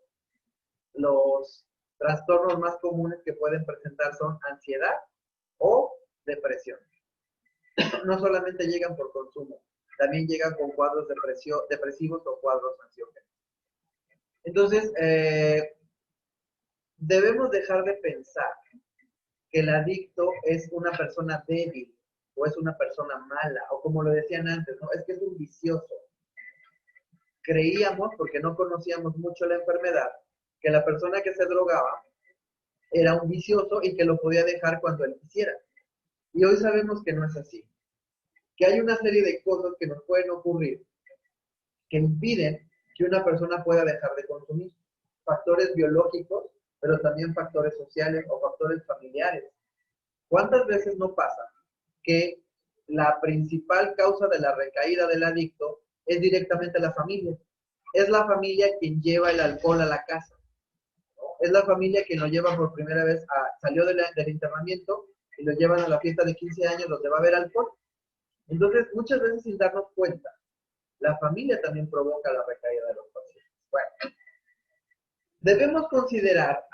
los trastornos más comunes que pueden presentar son ansiedad o depresión. No solamente llegan por consumo, también llegan con cuadros depresivos o cuadros ansiógenos. Entonces, debemos dejar de pensar que el adicto es una persona débil o es una persona mala, o como lo decían antes, ¿no? Es que es un vicioso. Creíamos, porque no conocíamos mucho la enfermedad, que la persona que se drogaba era un vicioso y que lo podía dejar cuando él quisiera. Y hoy sabemos que no es así. Que hay una serie de cosas que nos pueden ocurrir que impiden que una persona pueda dejar de consumir. Factores biológicos, pero también factores sociales o factores familiares. ¿Cuántas veces no pasa que la principal causa de la recaída del adicto es directamente la familia? Es la familia quien lleva el alcohol a la casa, ¿no? Es la familia quien lo lleva por primera vez, salió del internamiento y lo llevan a la fiesta de 15 años donde va a haber alcohol. Entonces, muchas veces sin darnos cuenta, la familia también provoca la recaída de los pacientes. Bueno, debemos considerar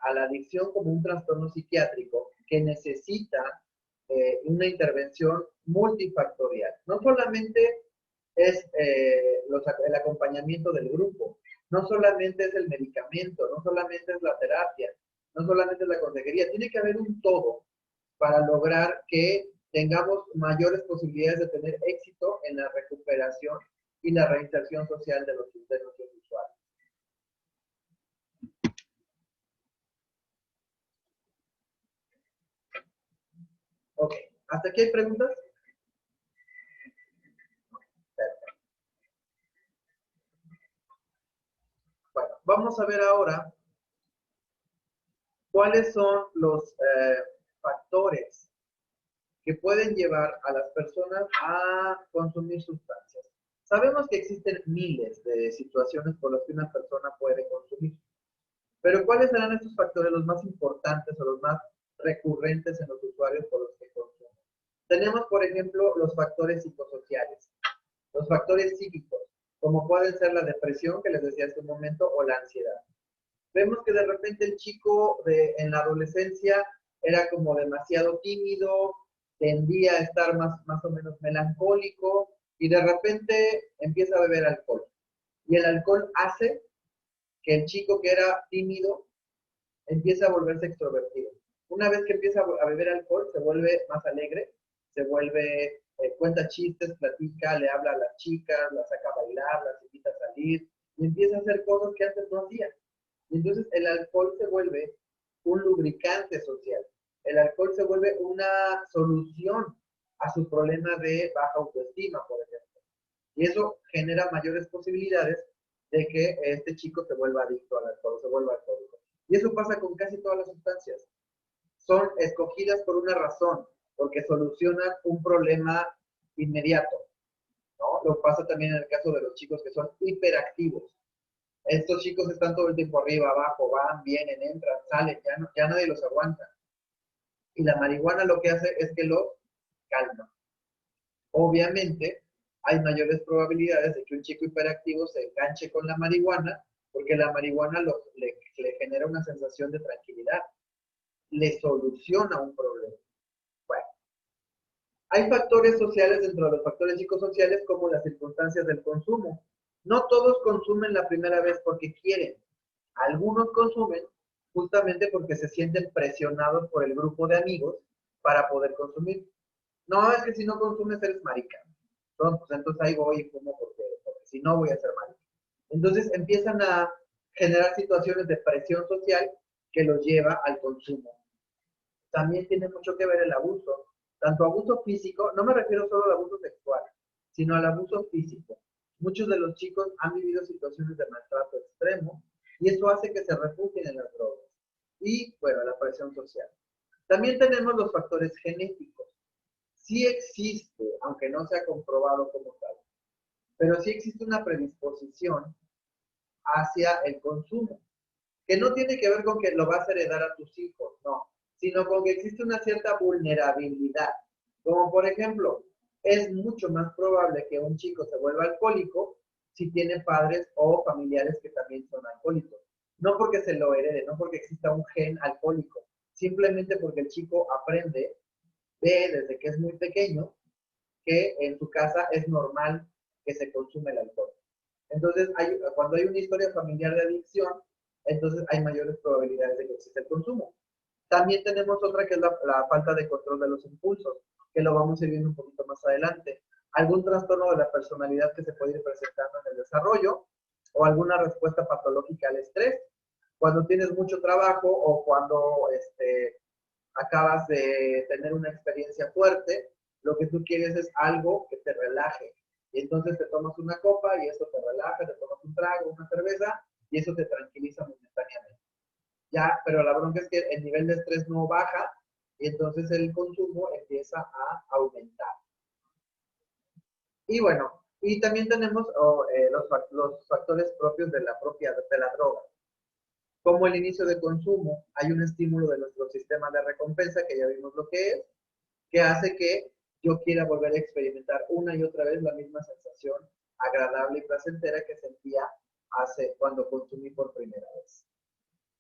a la adicción como un trastorno psiquiátrico que necesita una intervención multifactorial. No solamente es el acompañamiento del grupo, no solamente es el medicamento, no solamente es la terapia, no solamente es la consejería, tiene que haber un todo para lograr que tengamos mayores posibilidades de tener éxito en la recuperación y la reinserción social de nuestros usuarios. Ok, ¿hasta aquí hay preguntas? Perfecto. Bueno, vamos a ver ahora cuáles son los factores que pueden llevar a las personas a consumir sustancias. Sabemos que existen miles de situaciones por las que una persona puede consumir, pero ¿cuáles serán estos factores los más importantes o los más recurrentes en los usuarios por los que consumen? Tenemos, por ejemplo, los factores psicosociales, los factores psíquicos, como pueden ser la depresión, que les decía hace un momento, o la ansiedad. Vemos que de repente el chico en la adolescencia era como demasiado tímido, tendía a estar más o menos melancólico y de repente empieza a beber alcohol. Y el alcohol hace que el chico que era tímido empieza a volverse extrovertido. Una vez que empieza a beber alcohol, se vuelve más alegre, se vuelve, cuenta chistes, platica, le habla a las chicas, las saca a bailar, las invita a salir, y empieza a hacer cosas que antes no hacía. Y entonces el alcohol se vuelve un lubricante social. El alcohol se vuelve una solución a su problema de baja autoestima, por ejemplo. Y eso genera mayores posibilidades de que este chico se vuelva adicto al alcohol, se vuelva alcohólico. Y eso pasa con casi todas las sustancias. Son escogidas por una razón, porque solucionan un problema inmediato, ¿no? Lo pasa también en el caso de los chicos que son hiperactivos. Estos chicos están todo el tiempo arriba, abajo, van, vienen, entran, salen, ya nadie los aguanta. Y la marihuana lo que hace es que los calma. Obviamente, hay mayores probabilidades de que un chico hiperactivo se enganche con la marihuana, porque la marihuana le genera una sensación de tranquilidad, le soluciona un problema. Bueno, hay factores sociales dentro de los factores psicosociales como las circunstancias del consumo. No todos consumen la primera vez porque quieren. Algunos consumen justamente porque se sienten presionados por el grupo de amigos para poder consumir. No, es que si no consumes eres marica. Entonces, pues entonces ahí voy y fumo porque si no voy a ser marica. Entonces empiezan a generar situaciones de presión social que los lleva al consumo. También tiene mucho que ver el abuso. Tanto abuso físico, no me refiero solo al abuso sexual, sino al abuso físico. Muchos de los chicos han vivido situaciones de maltrato extremo y eso hace que se refugien en las drogas. Y, bueno, la presión social. También tenemos los factores genéticos. Sí existe, aunque no se ha comprobado como tal, pero sí existe una predisposición hacia el consumo, que no tiene que ver con que lo vas a heredar a tus hijos, no, sino con que existe una cierta vulnerabilidad. Como por ejemplo, es mucho más probable que un chico se vuelva alcohólico si tiene padres o familiares que también son alcohólicos. No porque se lo herede, no porque exista un gen alcohólico, simplemente porque el chico aprende, ve desde que es muy pequeño, que en su casa es normal que se consume el alcohol. Entonces, cuando hay una historia familiar de adicción, entonces hay mayores probabilidades de que exista el consumo. También tenemos otra que es la falta de control de los impulsos, que lo vamos a ir viendo un poquito más adelante. Algún trastorno de la personalidad que se puede ir presentando en el desarrollo o alguna respuesta patológica al estrés. Cuando tienes mucho trabajo o cuando acabas de tener una experiencia fuerte, lo que tú quieres es algo que te relaje. Y entonces te tomas una copa y eso te relaja, te tomas un trago, una cerveza y eso te tranquiliza momentáneamente. Ya, pero la bronca es que el nivel de estrés no baja y entonces el consumo empieza a aumentar. Y bueno, y también tenemos los factores propios de la droga. Como el inicio de consumo, hay un estímulo de nuestro sistema de recompensa, que ya vimos lo que hace que yo quiera volver a experimentar una y otra vez la misma sensación agradable y placentera que sentía cuando consumí por primera vez.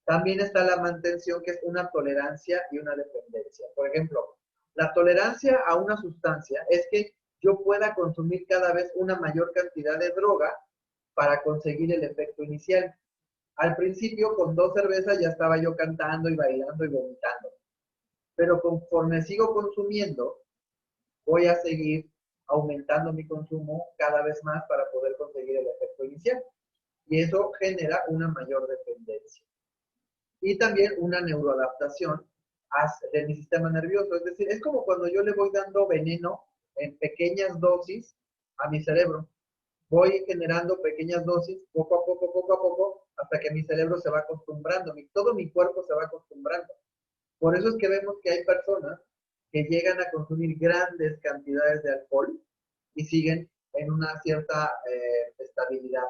También está la mantención, que es una tolerancia y una dependencia. Por ejemplo, la tolerancia a una sustancia es que yo pueda consumir cada vez una mayor cantidad de droga para conseguir el efecto inicial. Al principio, con 2 cervezas ya estaba yo cantando y bailando y vomitando. Pero conforme sigo consumiendo, voy a seguir aumentando mi consumo cada vez más para poder conseguir el efecto inicial. Y eso genera una mayor dependencia. Y también una neuroadaptación de mi sistema nervioso. Es decir, es como cuando yo le voy dando veneno en pequeñas dosis a mi cerebro. Voy generando pequeñas dosis, poco a poco, hasta que mi cerebro se va acostumbrando, todo mi cuerpo se va acostumbrando. Por eso es que vemos que hay personas que llegan a consumir grandes cantidades de alcohol y siguen en una cierta estabilidad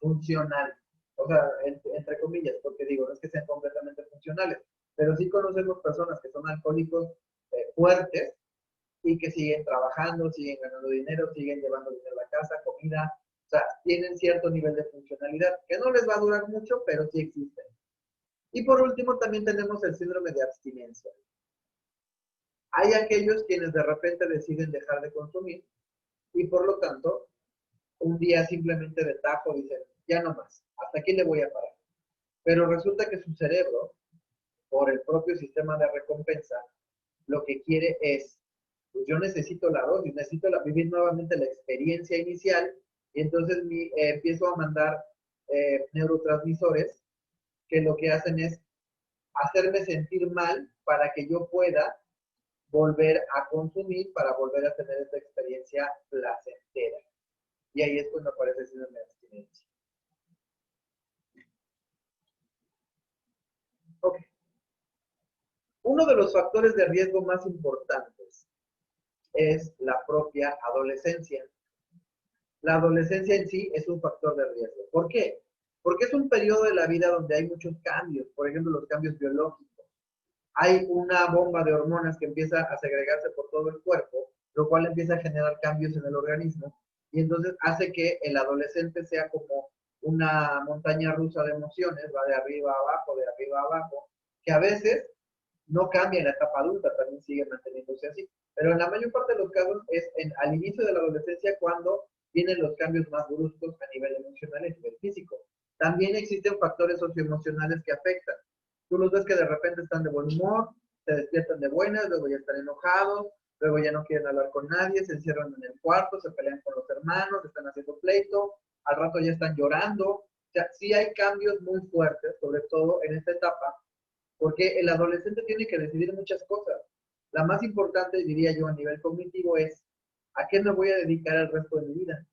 funcional. O sea, entre comillas, porque digo, no es que sean completamente funcionales, pero sí conocemos personas que son alcohólicos fuertes y que siguen trabajando, siguen ganando dinero, siguen llevando dinero a la casa, comida, o sea, tienen cierto nivel de funcionalidad, que no les va a durar mucho, pero sí existen. Y por último, también tenemos el síndrome de abstinencia. Hay aquellos quienes de repente deciden dejar de consumir y por lo tanto, un día simplemente de tajo dicen, ya no más, hasta aquí le voy a parar. Pero resulta que su cerebro, por el propio sistema de recompensa, lo que quiere es, pues yo necesito la dosis, necesito vivir nuevamente la experiencia inicial y entonces empiezo a mandar neurotransmisores que lo que hacen es hacerme sentir mal para que yo pueda volver a consumir, para volver a tener esta experiencia placentera. Y ahí es cuando aparece el síndrome de abstinencia. Uno de los factores de riesgo más importantes es la propia adolescencia. La adolescencia en sí es un factor de riesgo. ¿Por qué? Porque es un periodo de la vida donde hay muchos cambios, por ejemplo, los cambios biológicos. Hay una bomba de hormonas que empieza a segregarse por todo el cuerpo, lo cual empieza a generar cambios en el organismo y entonces hace que el adolescente sea como una montaña rusa de emociones, va de arriba a abajo, de arriba a abajo, que a veces no cambia en la etapa adulta, también sigue manteniéndose así. Pero en la mayor parte de los casos es al inicio de la adolescencia cuando vienen los cambios más bruscos a nivel emocional y a nivel físico. También existen factores socioemocionales que afectan. Tú los ves que de repente están de buen humor, se despiertan de buenas, luego ya están enojados, luego ya no quieren hablar con nadie, se encierran en el cuarto, se pelean con los hermanos, están haciendo pleito, al rato ya están llorando. O sea, sí hay cambios muy fuertes, sobre todo en esta etapa, porque el adolescente tiene que decidir muchas cosas. La más importante, diría yo, a nivel cognitivo es, ¿a qué me voy a dedicar el resto de mi vida?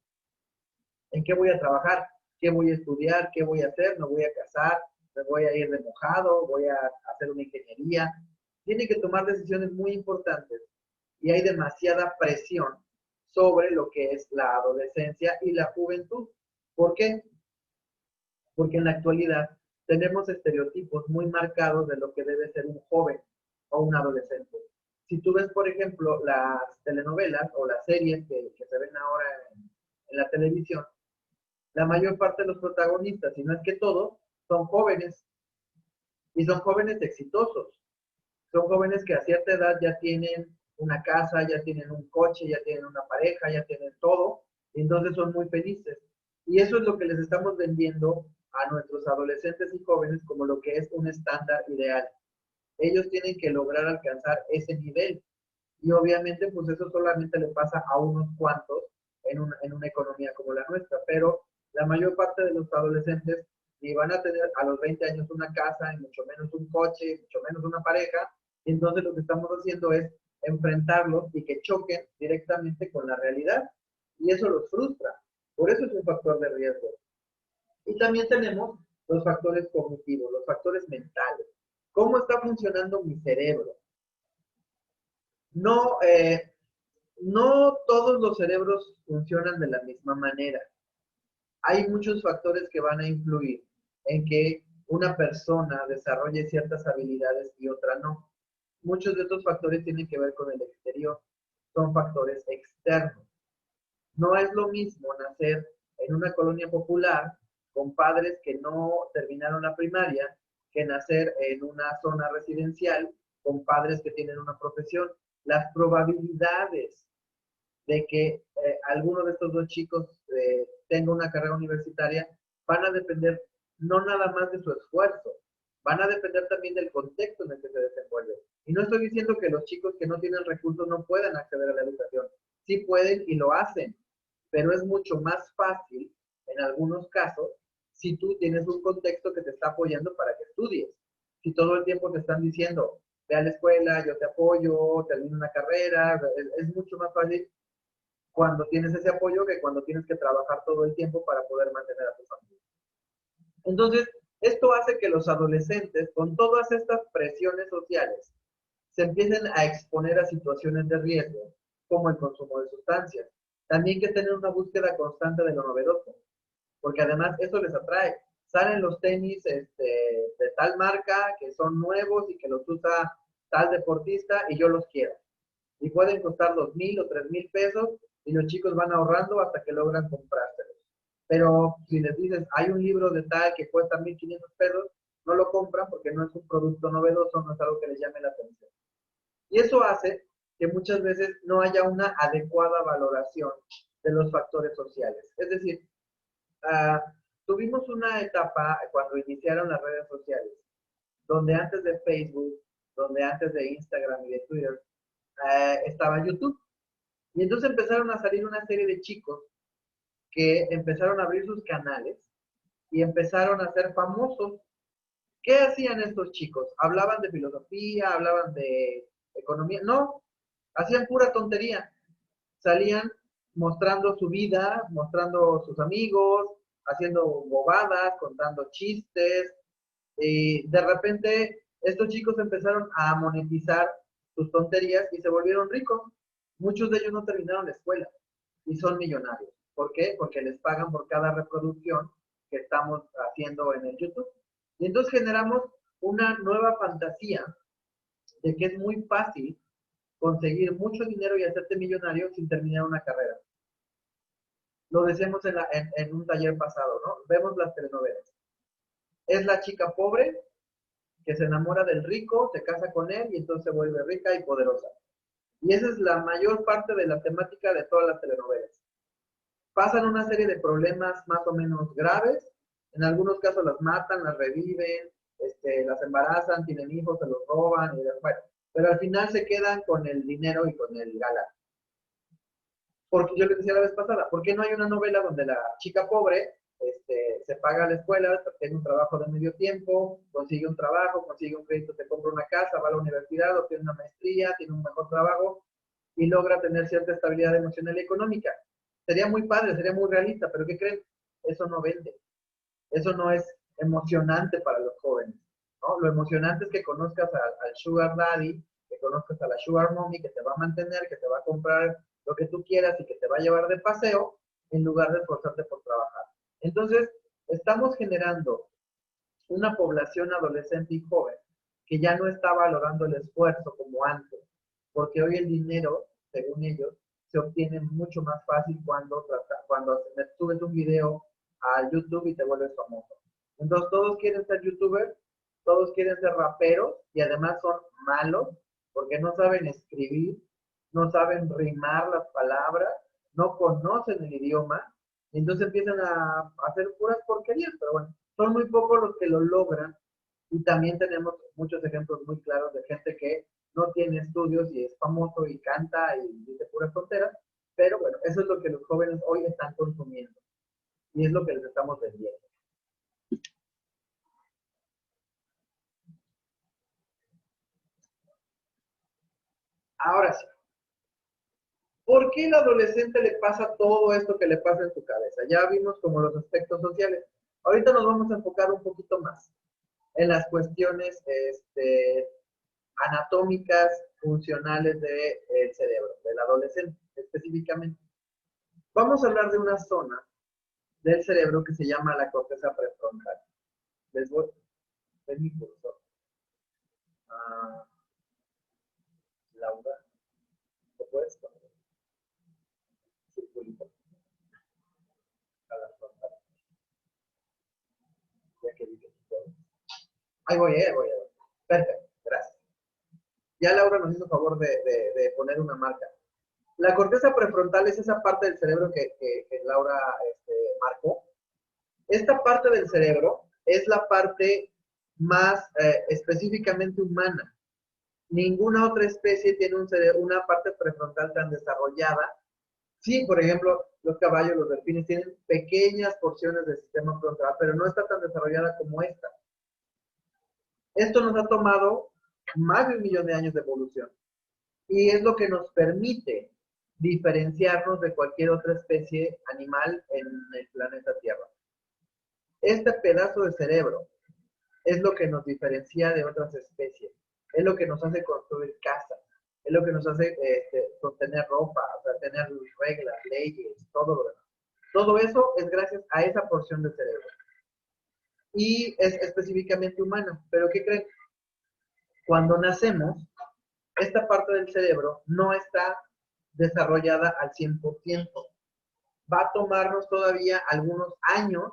¿En qué voy a trabajar? ¿Qué voy a estudiar? ¿Qué voy a hacer? ¿Me voy a casar? ¿Me voy a ir de mojado? ¿Voy a hacer una ingeniería? Tiene que tomar decisiones muy importantes y hay demasiada presión sobre lo que es la adolescencia y la juventud. ¿Por qué? Porque en la actualidad tenemos estereotipos muy marcados de lo que debe ser un joven o un adolescente. Si tú ves, por ejemplo, las telenovelas o las series que se ven ahora en la televisión, la mayor parte de los protagonistas, si no es que todos, son jóvenes y son jóvenes exitosos. Son jóvenes que a cierta edad ya tienen una casa, ya tienen un coche, ya tienen una pareja, ya tienen todo, y entonces son muy felices. Y eso es lo que les estamos vendiendo a nuestros adolescentes y jóvenes como lo que es un estándar ideal. Ellos tienen que lograr alcanzar ese nivel. Y obviamente, pues eso solamente le pasa a unos cuantos en una economía como la nuestra. Pero la mayor parte de los adolescentes ni van a tener a los 20 años una casa, y mucho menos un coche, y mucho menos una pareja. Y entonces lo que estamos haciendo es enfrentarlos y que choquen directamente con la realidad. Y eso los frustra. Por eso es un factor de riesgo. Y también tenemos los factores cognitivos, los factores mentales. ¿Cómo está funcionando mi cerebro? No, no todos los cerebros funcionan de la misma manera. Hay muchos factores que van a influir en que una persona desarrolle ciertas habilidades y otra no. Muchos de estos factores tienen que ver con el exterior. Son factores externos. No es lo mismo nacer en una colonia popular con padres que no terminaron la primaria que nacer en una zona residencial con padres que tienen una profesión. Las probabilidades de que alguno de estos dos chicos tenga una carrera universitaria van a depender no nada más de su esfuerzo, van a depender también del contexto en el que se desenvuelve. Y no estoy diciendo que los chicos que no tienen recursos no puedan acceder a la educación. Sí pueden y lo hacen, pero es mucho más fácil en algunos casos si tú tienes un contexto que te está apoyando para que estudies. Si todo el tiempo te están diciendo, ve a la escuela, yo te apoyo, termina una carrera, es mucho más fácil cuando tienes ese apoyo que cuando tienes que trabajar todo el tiempo para poder mantener a tu familia. Entonces, esto hace que los adolescentes, con todas estas presiones sociales, se empiecen a exponer a situaciones de riesgo, como el consumo de sustancias. También que tener una búsqueda constante de lo novedoso, porque además eso les atrae. Salen los tenis de tal marca que son nuevos y que los usa tal deportista y yo los quiero. Y pueden costar 2,000 o 3,000 pesos y los chicos van ahorrando hasta que logran comprárselos. Pero si les dices, hay un libro de tal que cuesta 1,500 pesos, no lo compran porque no es un producto novedoso, no es algo que les llame la atención. Y eso hace que muchas veces no haya una adecuada valoración de los factores sociales. Es decir, tuvimos una etapa cuando iniciaron las redes sociales, donde antes de Facebook, donde antes de Instagram y de Twitter, estaba YouTube. Y entonces empezaron a salir una serie de chicos que empezaron a abrir sus canales y empezaron a ser famosos. ¿Qué hacían estos chicos? ¿Hablaban de filosofía? ¿Hablaban de economía? No, hacían pura tontería. Salían mostrando su vida, mostrando sus amigos, haciendo bobadas, contando chistes. Y de repente Estos chicos empezaron a monetizar sus tonterías y se volvieron ricos. Muchos de ellos no terminaron la escuela y son millonarios. ¿Por qué? Porque les pagan por cada reproducción que estamos haciendo en el YouTube. Y entonces generamos una nueva fantasía de que es muy fácil conseguir mucho dinero y hacerte millonario sin terminar una carrera. Lo decíamos en un taller pasado, ¿no? Vemos las telenovelas. Es la chica pobre que se enamora del rico, se casa con él y entonces se vuelve rica y poderosa. Y esa es la mayor parte de la temática de todas las telenovelas. Pasan una serie de problemas más o menos graves, en algunos casos las matan, las reviven, las embarazan, tienen hijos, se los roban, y bueno, pero al final se quedan con el dinero y con el galán. Porque yo les decía la vez pasada, ¿por qué no hay una novela donde la chica pobre se paga la escuela, tiene un trabajo de medio tiempo, consigue un trabajo, consigue un crédito, se compra una casa, va a la universidad, obtiene una maestría, tiene un mejor trabajo y logra tener cierta estabilidad emocional y económica? Sería muy padre, sería muy realista, pero ¿qué creen? Eso no vende. Eso no es emocionante para los jóvenes, ¿no? Lo emocionante es que conozcas al sugar daddy, que conozcas a la sugar mommy, que te va a mantener, que te va a comprar lo que tú quieras y que te va a llevar de paseo, en lugar de esforzarte por trabajar. Entonces, estamos generando una población adolescente y joven que ya no está valorando el esfuerzo como antes, porque hoy el dinero, según ellos, se obtiene mucho más fácil cuando subes un video a YouTube y te vuelves famoso. Entonces todos quieren ser youtubers, todos quieren ser raperos y además son malos porque no saben escribir, no saben rimar las palabras, no conocen el idioma y entonces empiezan a hacer puras porquerías, pero bueno, son muy pocos los que lo logran y también tenemos muchos ejemplos muy claros de gente que no tiene estudios y es famoso y canta y dice puras tonteras, pero bueno, eso es lo que los jóvenes hoy están consumiendo y es lo que les estamos vendiendo. Ahora sí, ¿por qué al adolescente le pasa todo esto que le pasa en su cabeza? Ya vimos como los aspectos sociales. Ahorita nos vamos a enfocar un poquito más en las cuestiones anatómicas, funcionales del cerebro, del adolescente específicamente. Vamos a hablar de una zona del cerebro que se llama la corteza prefrontal. Les voy a ver mi cursor. Laura, ¿lo puedes poner? Circulito a la frontal. Ya que dije todo. Ahí voy. Perfecto, gracias. Ya Laura nos hizo favor de poner una marca. La corteza prefrontal es esa parte del cerebro que Laura marcó. Esta parte del cerebro es la parte más específicamente humana. Ninguna otra especie tiene una parte prefrontal tan desarrollada. Sí, por ejemplo, los caballos, los delfines tienen pequeñas porciones del sistema frontal, pero no está tan desarrollada como esta. Esto nos ha tomado más de 1 millón de años de evolución y es lo que nos permite diferenciarnos de cualquier otra especie animal en el planeta Tierra. Este pedazo de cerebro es lo que nos diferencia de otras especies, es lo que nos hace construir casas, es lo que nos hace sostener ropa, o sea, tener reglas, leyes, todo lo demás. Todo eso es gracias a esa porción del cerebro. Y es específicamente humana. Pero ¿qué creen? Cuando nacemos, esta parte del cerebro no está desarrollada al 100%. Va a tomarnos todavía algunos años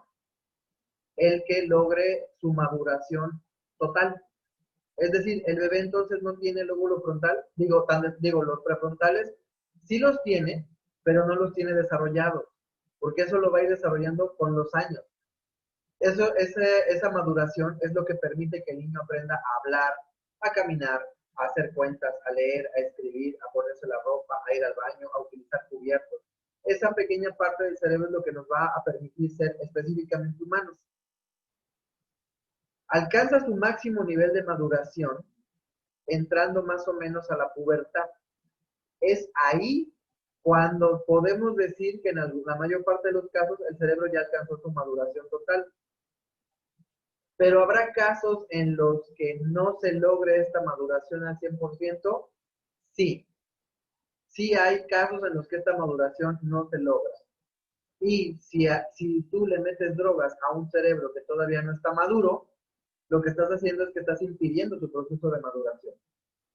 el que logre su maduración total. Es decir, el bebé entonces no tiene lóbulo frontal, los prefrontales sí los tiene, pero no los tiene desarrollados, porque eso lo va a ir desarrollando con los años. Esa maduración es lo que permite que el niño aprenda a hablar, a caminar, a hacer cuentas, a leer, a escribir, a ponerse la ropa, a ir al baño, a utilizar cubiertos. Esa pequeña parte del cerebro es lo que nos va a permitir ser específicamente humanos. Alcanza su máximo nivel de maduración entrando más o menos a la pubertad. Es ahí cuando podemos decir que en la mayor parte de los casos el cerebro ya alcanzó su maduración total. Pero habrá casos en los que no se logre esta maduración al 100%. Sí. Sí hay casos en los que esta maduración no se logra. Y si tú le metes drogas a un cerebro que todavía no está maduro, lo que estás haciendo es que estás impidiendo su proceso de maduración.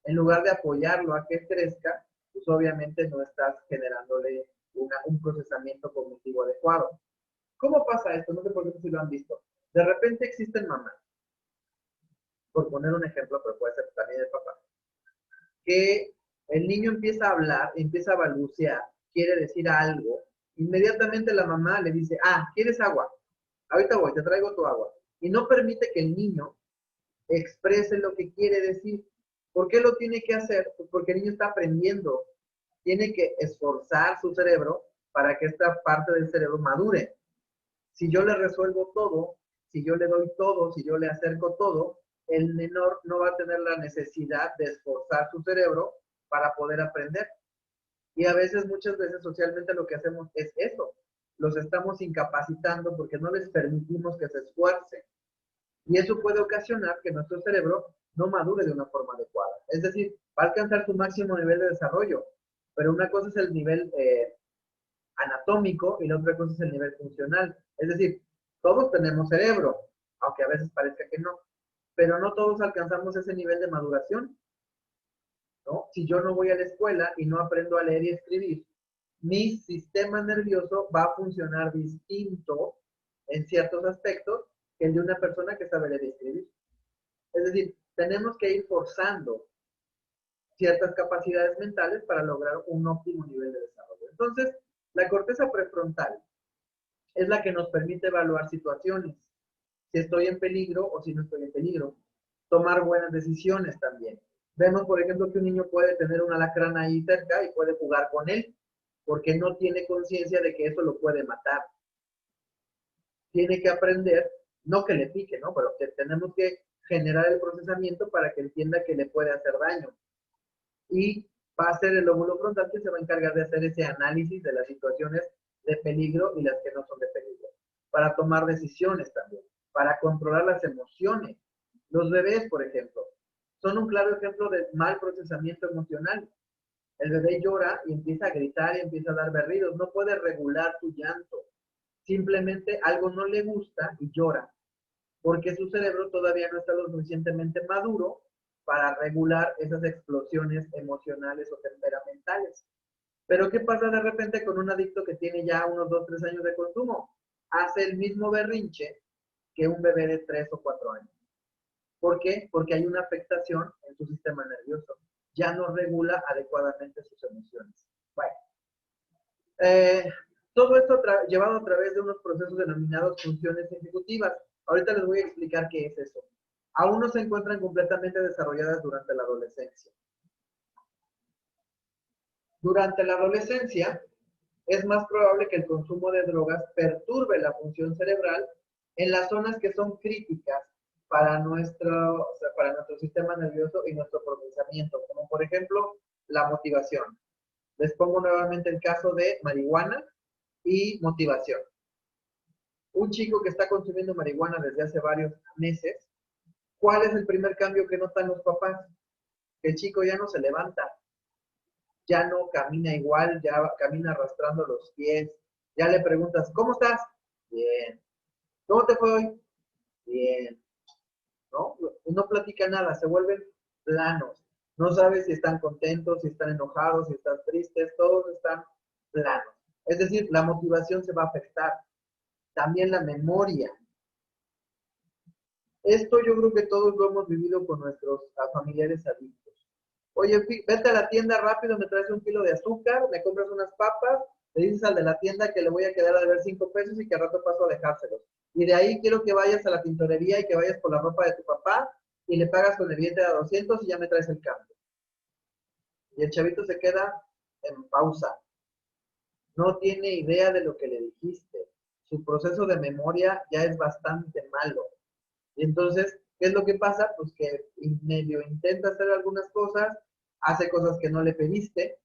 En lugar de apoyarlo a que crezca, pues obviamente no estás generándole un procesamiento cognitivo adecuado. ¿Cómo pasa esto? No sé por qué si lo han visto. De repente existen mamás, por poner un ejemplo, pero puede ser también el papá, que el niño empieza a hablar, empieza a balbucear, quiere decir algo, inmediatamente la mamá le dice, ¿quieres agua? Ahorita voy, te traigo tu agua. Y no permite que el niño exprese lo que quiere decir. ¿Por qué lo tiene que hacer? Pues porque el niño está aprendiendo. Tiene que esforzar su cerebro para que esta parte del cerebro madure. Si yo le resuelvo todo, si yo le doy todo, si yo le acerco todo, el menor no va a tener la necesidad de esforzar su cerebro para poder aprender. Y a veces, muchas veces socialmente lo que hacemos es eso. Los estamos incapacitando porque no les permitimos que se esfuercen. Y eso puede ocasionar que nuestro cerebro no madure de una forma adecuada. Es decir, va a alcanzar su máximo nivel de desarrollo, pero una cosa es el nivel anatómico y la otra cosa es el nivel funcional. Es decir, todos tenemos cerebro, aunque a veces parezca que no, pero no todos alcanzamos ese nivel de maduración, ¿no? Si yo no voy a la escuela y no aprendo a leer y escribir, mi sistema nervioso va a funcionar distinto en ciertos aspectos que el de una persona que sabe leer y escribir. Es decir, tenemos que ir forzando ciertas capacidades mentales para lograr un óptimo nivel de desarrollo. Entonces, la corteza prefrontal es la que nos permite evaluar situaciones, si estoy en peligro o si no estoy en peligro. Tomar buenas decisiones también. Vemos, por ejemplo, que un niño puede tener un alacrán ahí cerca y puede jugar con él, porque no tiene conciencia de que eso lo puede matar. Tiene que aprender, no que le pique, ¿no? Pero que tenemos que generar el procesamiento para que entienda que le puede hacer daño. Y va a ser el lóbulo frontal que se va a encargar de hacer ese análisis de las situaciones de peligro y las que no son de peligro. Para tomar decisiones también, para controlar las emociones. Los bebés, por ejemplo, son un claro ejemplo de mal procesamiento emocional. El bebé llora y empieza a gritar y empieza a dar berridos. No puede regular su llanto. Simplemente algo no le gusta y llora, porque su cerebro todavía no está lo suficientemente maduro para regular esas explosiones emocionales o temperamentales. Pero ¿qué pasa de repente con un adicto que tiene ya unos 2, 3 años de consumo? Hace el mismo berrinche que un bebé de 3 o 4 años. ¿Por qué? Porque hay una afectación en su sistema nervioso. Ya no regula adecuadamente sus emociones. Bueno, todo esto llevado a través de unos procesos denominados funciones ejecutivas. Ahorita les voy a explicar qué es eso. Aún no se encuentran completamente desarrolladas durante la adolescencia. Durante la adolescencia, es más probable que el consumo de drogas perturbe la función cerebral en las zonas que son críticas para nuestro sistema nervioso y nuestro procesamiento, como por ejemplo la motivación. Les pongo nuevamente el caso de marihuana y motivación. Un chico que está consumiendo marihuana desde hace varios meses, ¿cuál es el primer cambio que notan los papás? Que el chico ya no se levanta, ya no camina igual, ya camina arrastrando los pies. Ya le preguntas, ¿cómo estás? Bien. ¿Cómo te fue hoy? Bien. ¿No? No platica nada, se vuelven planos. No sabes si están contentos, si están enojados, si están tristes, todos están planos. Es decir, la motivación se va a afectar. También la memoria. Esto yo creo que todos lo hemos vivido con nuestros familiares adictos. Oye, vete a la tienda rápido, me traes 1 kilo de azúcar, me compras unas papas, le dices al de la tienda que le voy a quedar a deber 5 pesos y que al rato paso a dejárselos. Y de ahí quiero que vayas a la tintorería y que vayas por la ropa de tu papá y le pagas con el billete de 200 y ya me traes el cambio. Y el chavito se queda en pausa. No tiene idea de lo que le dijiste. Su proceso de memoria ya es bastante malo. Y entonces, ¿qué es lo que pasa? Pues que medio intenta hacer algunas cosas, hace cosas que no le pediste,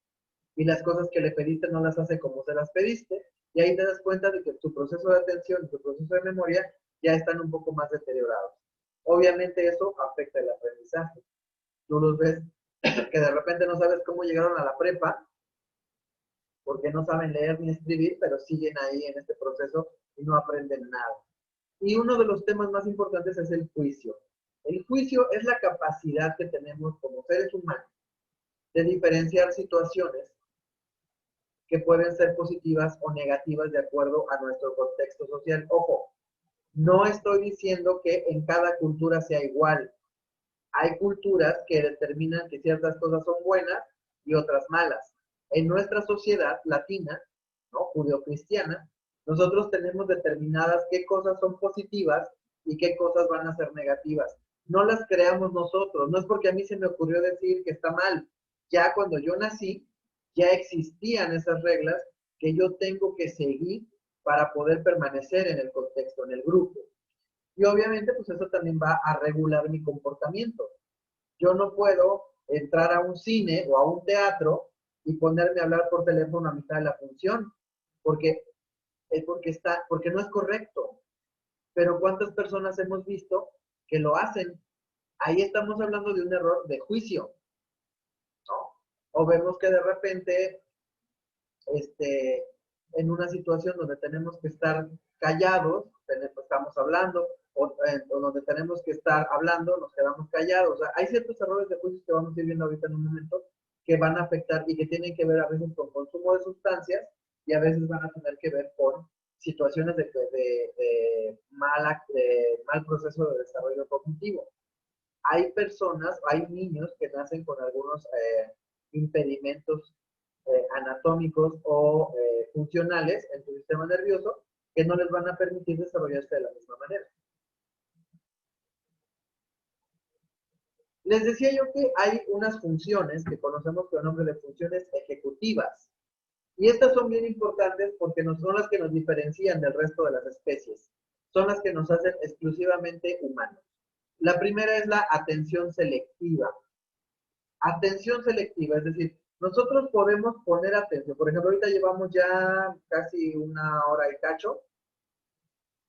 y las cosas que le pediste no las hace como se las pediste, y ahí te das cuenta de que tu proceso de atención y tu proceso de memoria ya están un poco más deteriorados. Obviamente eso afecta el aprendizaje. Tú los ves que de repente no sabes cómo llegaron a la prepa, porque no saben leer ni escribir, pero siguen ahí en este proceso y no aprenden nada. Y uno de los temas más importantes es el juicio. El juicio es la capacidad que tenemos como seres humanos de diferenciar situaciones que pueden ser positivas o negativas de acuerdo a nuestro contexto social. Ojo, no estoy diciendo que en cada cultura sea igual. Hay culturas que determinan que ciertas cosas son buenas y otras malas. En nuestra sociedad latina, ¿no? Judeocristiana, nosotros tenemos determinadas qué cosas son positivas y qué cosas van a ser negativas. No las creamos nosotros, no es porque a mí se me ocurrió decir que está mal. Ya cuando yo nací, ya existían esas reglas que yo tengo que seguir para poder permanecer en el contexto, en el grupo. Y obviamente, pues eso también va a regular mi comportamiento. Yo no puedo entrar a un cine o a un teatro y ponerme a hablar por teléfono a mitad de la función, porque porque no es correcto. Pero ¿cuántas personas hemos visto que lo hacen? Ahí estamos hablando de un error de juicio, ¿no? O vemos que de repente, en una situación donde tenemos que estar callados, estamos hablando, o donde tenemos que estar hablando, nos quedamos callados. O sea, hay ciertos errores de juicio que vamos a ir viendo ahorita en un momento que van a afectar y que tienen que ver a veces con consumo de sustancias y a veces van a tener que ver con situaciones de mal proceso de desarrollo cognitivo. Hay personas, hay niños que nacen con algunos impedimentos anatómicos o funcionales en su sistema nervioso que no les van a permitir desarrollarse de la misma manera. Les decía yo que hay unas funciones que conocemos con el nombre de funciones ejecutivas. Y estas son bien importantes porque son las que nos diferencian del resto de las especies. Son las que nos hacen exclusivamente humanos. La primera es la atención selectiva. Atención selectiva, es decir, nosotros podemos poner atención. Por ejemplo, ahorita llevamos ya casi una hora y cacho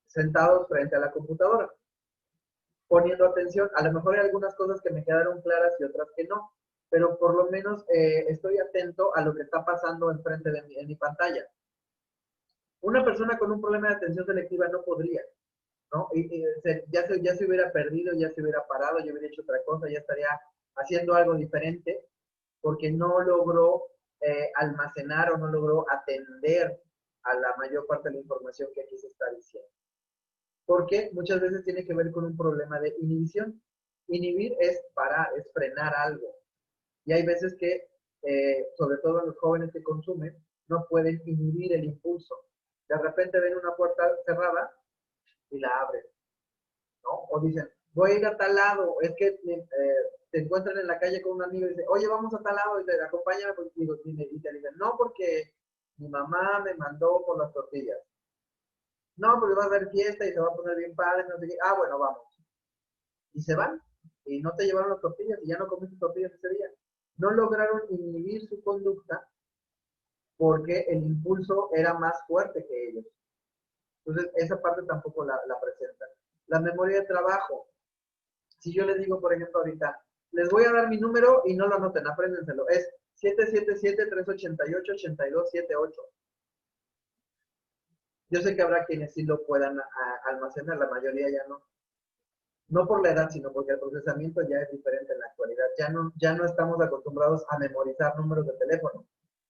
sentados frente a la computadora, poniendo atención. A lo mejor hay algunas cosas que me quedaron claras y otras que no, pero por lo menos estoy atento a lo que está pasando enfrente de en mi pantalla. Una persona con un problema de atención selectiva no podría, ¿no? Ya se hubiera perdido, ya se hubiera parado, ya hubiera hecho otra cosa, ya estaría haciendo algo diferente, porque no logró almacenar o no logró atender a la mayor parte de la información que aquí se está diciendo. Porque muchas veces tiene que ver con un problema de inhibición. Inhibir es parar, es frenar algo. Y hay veces que, sobre todo los jóvenes que consumen, no pueden inhibir el impulso. De repente ven una puerta cerrada y la abren, ¿no? O dicen, voy a ir a tal lado, es que te encuentran en la calle con un amigo y dicen, oye, vamos a tal lado, y te acompañan contigo, y te dicen, no, porque mi mamá me mandó por las tortillas. No, porque va a haber fiesta y se va a poner bien padre, no sé qué. Ah, bueno, vamos. Y se van, y no te llevaron las tortillas, y ya no comiste tortillas ese día. No lograron inhibir su conducta porque el impulso era más fuerte que ellos. Entonces, esa parte tampoco la presentan. La memoria de trabajo. Si yo les digo, por ejemplo, ahorita, les voy a dar mi número y no lo anoten, apréndenselo. Es 777-388-8278. Yo sé que habrá quienes sí lo puedan almacenar, la mayoría ya no. No por la edad, sino porque el procesamiento ya es diferente en la actualidad. Ya no estamos acostumbrados a memorizar números de teléfono.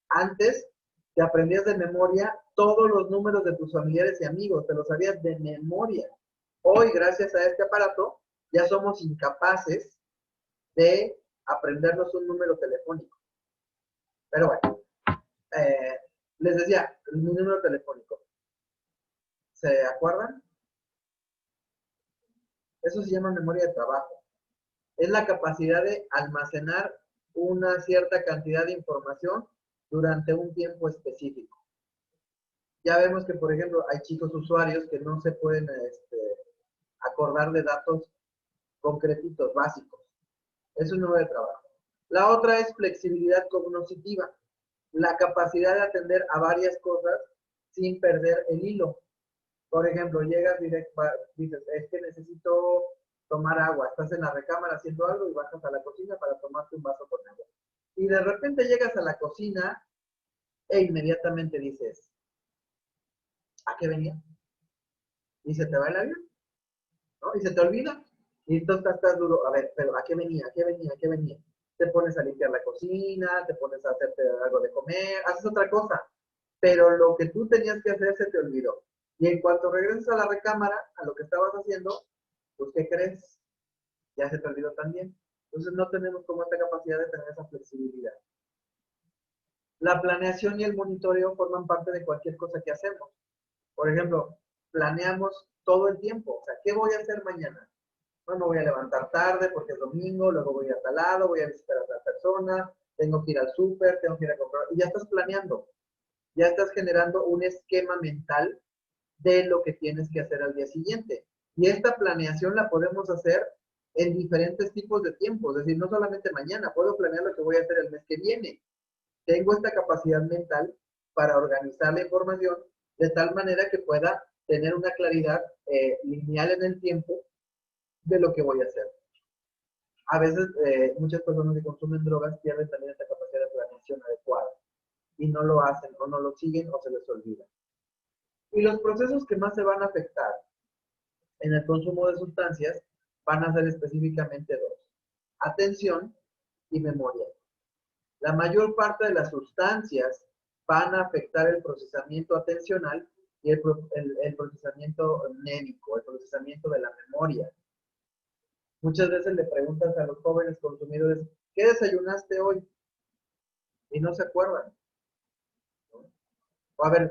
Antes te aprendías de memoria todos los números de tus familiares y amigos, te los sabías de memoria. Hoy, gracias a este aparato, ya somos incapaces de aprendernos un número telefónico. Pero bueno, les decía, mi número telefónico. ¿Se acuerdan? Eso se llama memoria de trabajo. Es la capacidad de almacenar una cierta cantidad de información durante un tiempo específico. Ya vemos que, por ejemplo, hay chicos usuarios que no se pueden acordar de datos concretitos, básicos. Es un memoria de trabajo. La otra es flexibilidad cognitiva, la capacidad de atender a varias cosas sin perder el hilo. Por ejemplo, llegas directo, dices, es que necesito tomar agua. Estás en la recámara haciendo algo y bajas a la cocina para tomarte un vaso con agua. Y de repente llegas a la cocina e inmediatamente dices, ¿a qué venía? Y se te va el avión, ¿no? Y se te olvida. Y entonces estás duro, a ver, pero ¿a qué venía? ¿A qué venía? ¿A qué venía? Te pones a limpiar la cocina, te pones a hacerte algo de comer, haces otra cosa. Pero lo que tú tenías que hacer se te olvidó. Y en cuanto regresas a la recámara, a lo que estabas haciendo, pues ¿qué crees? Ya se te olvidó también. Entonces no tenemos como esta capacidad de tener esa flexibilidad. La planeación y el monitoreo forman parte de cualquier cosa que hacemos. Por ejemplo, planeamos todo el tiempo. O sea, ¿qué voy a hacer mañana? Bueno, voy a levantar tarde porque es domingo, luego voy a tal lado, voy a visitar a tal persona, tengo que ir al súper, tengo que ir a comprar. Y ya estás planeando. Ya estás generando un esquema mental de lo que tienes que hacer al día siguiente. Y esta planeación la podemos hacer en diferentes tipos de tiempo. Es decir, no solamente mañana, puedo planear lo que voy a hacer el mes que viene. Tengo esta capacidad mental para organizar la información de tal manera que pueda tener una claridad lineal en el tiempo de lo que voy a hacer. A veces muchas personas que consumen drogas pierden también esta capacidad de planeación adecuada y no lo hacen o no lo siguen o se les olvida. Y los procesos que más se van a afectar en el consumo de sustancias van a ser específicamente dos: atención y memoria. La mayor parte de las sustancias van a afectar el procesamiento atencional y el procesamiento mnémico, el procesamiento de la memoria. Muchas veces le preguntas a los jóvenes consumidores, ¿qué desayunaste hoy? Y no se acuerdan. O a ver,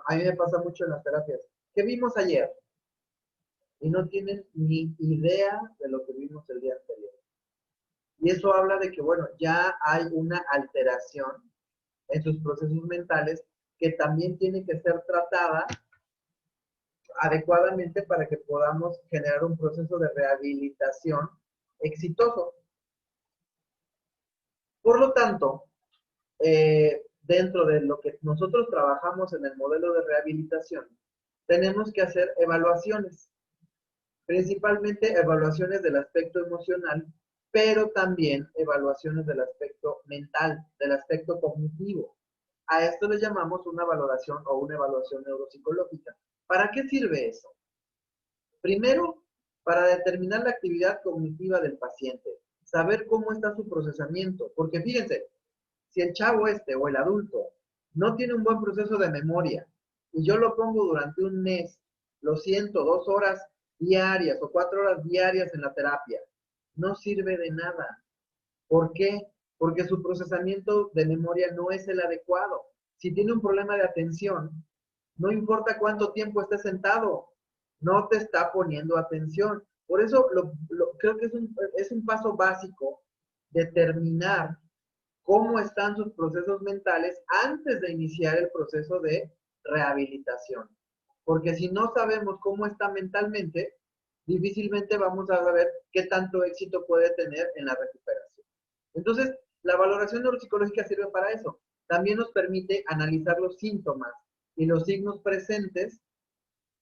a mí me pasa mucho en las terapias. ¿Qué vimos ayer? Y no tienen ni idea de lo que vimos el día anterior. Y eso habla de que, bueno, ya hay una alteración en sus procesos mentales que también tiene que ser tratada adecuadamente para que podamos generar un proceso de rehabilitación exitoso. Por lo tanto, dentro de lo que nosotros trabajamos en el modelo de rehabilitación, tenemos que hacer evaluaciones, principalmente evaluaciones del aspecto emocional, pero también evaluaciones del aspecto mental, del aspecto cognitivo. A esto le llamamos una valoración o una evaluación neuropsicológica. ¿Para qué sirve eso? Primero, para determinar la actividad cognitiva del paciente, saber cómo está su procesamiento, porque fíjense, si el chavo o el adulto no tiene un buen proceso de memoria y yo lo pongo durante un mes, lo siento, 2 horas diarias o 4 horas diarias en la terapia, no sirve de nada. ¿Por qué? Porque su procesamiento de memoria no es el adecuado. Si tiene un problema de atención, no importa cuánto tiempo esté sentado, no te está poniendo atención. Por eso creo que es un paso básico determinar cómo están sus procesos mentales antes de iniciar el proceso de rehabilitación. Porque si no sabemos cómo está mentalmente, difícilmente vamos a saber qué tanto éxito puede tener en la recuperación. Entonces, la valoración neuropsicológica sirve para eso. También nos permite analizar los síntomas y los signos presentes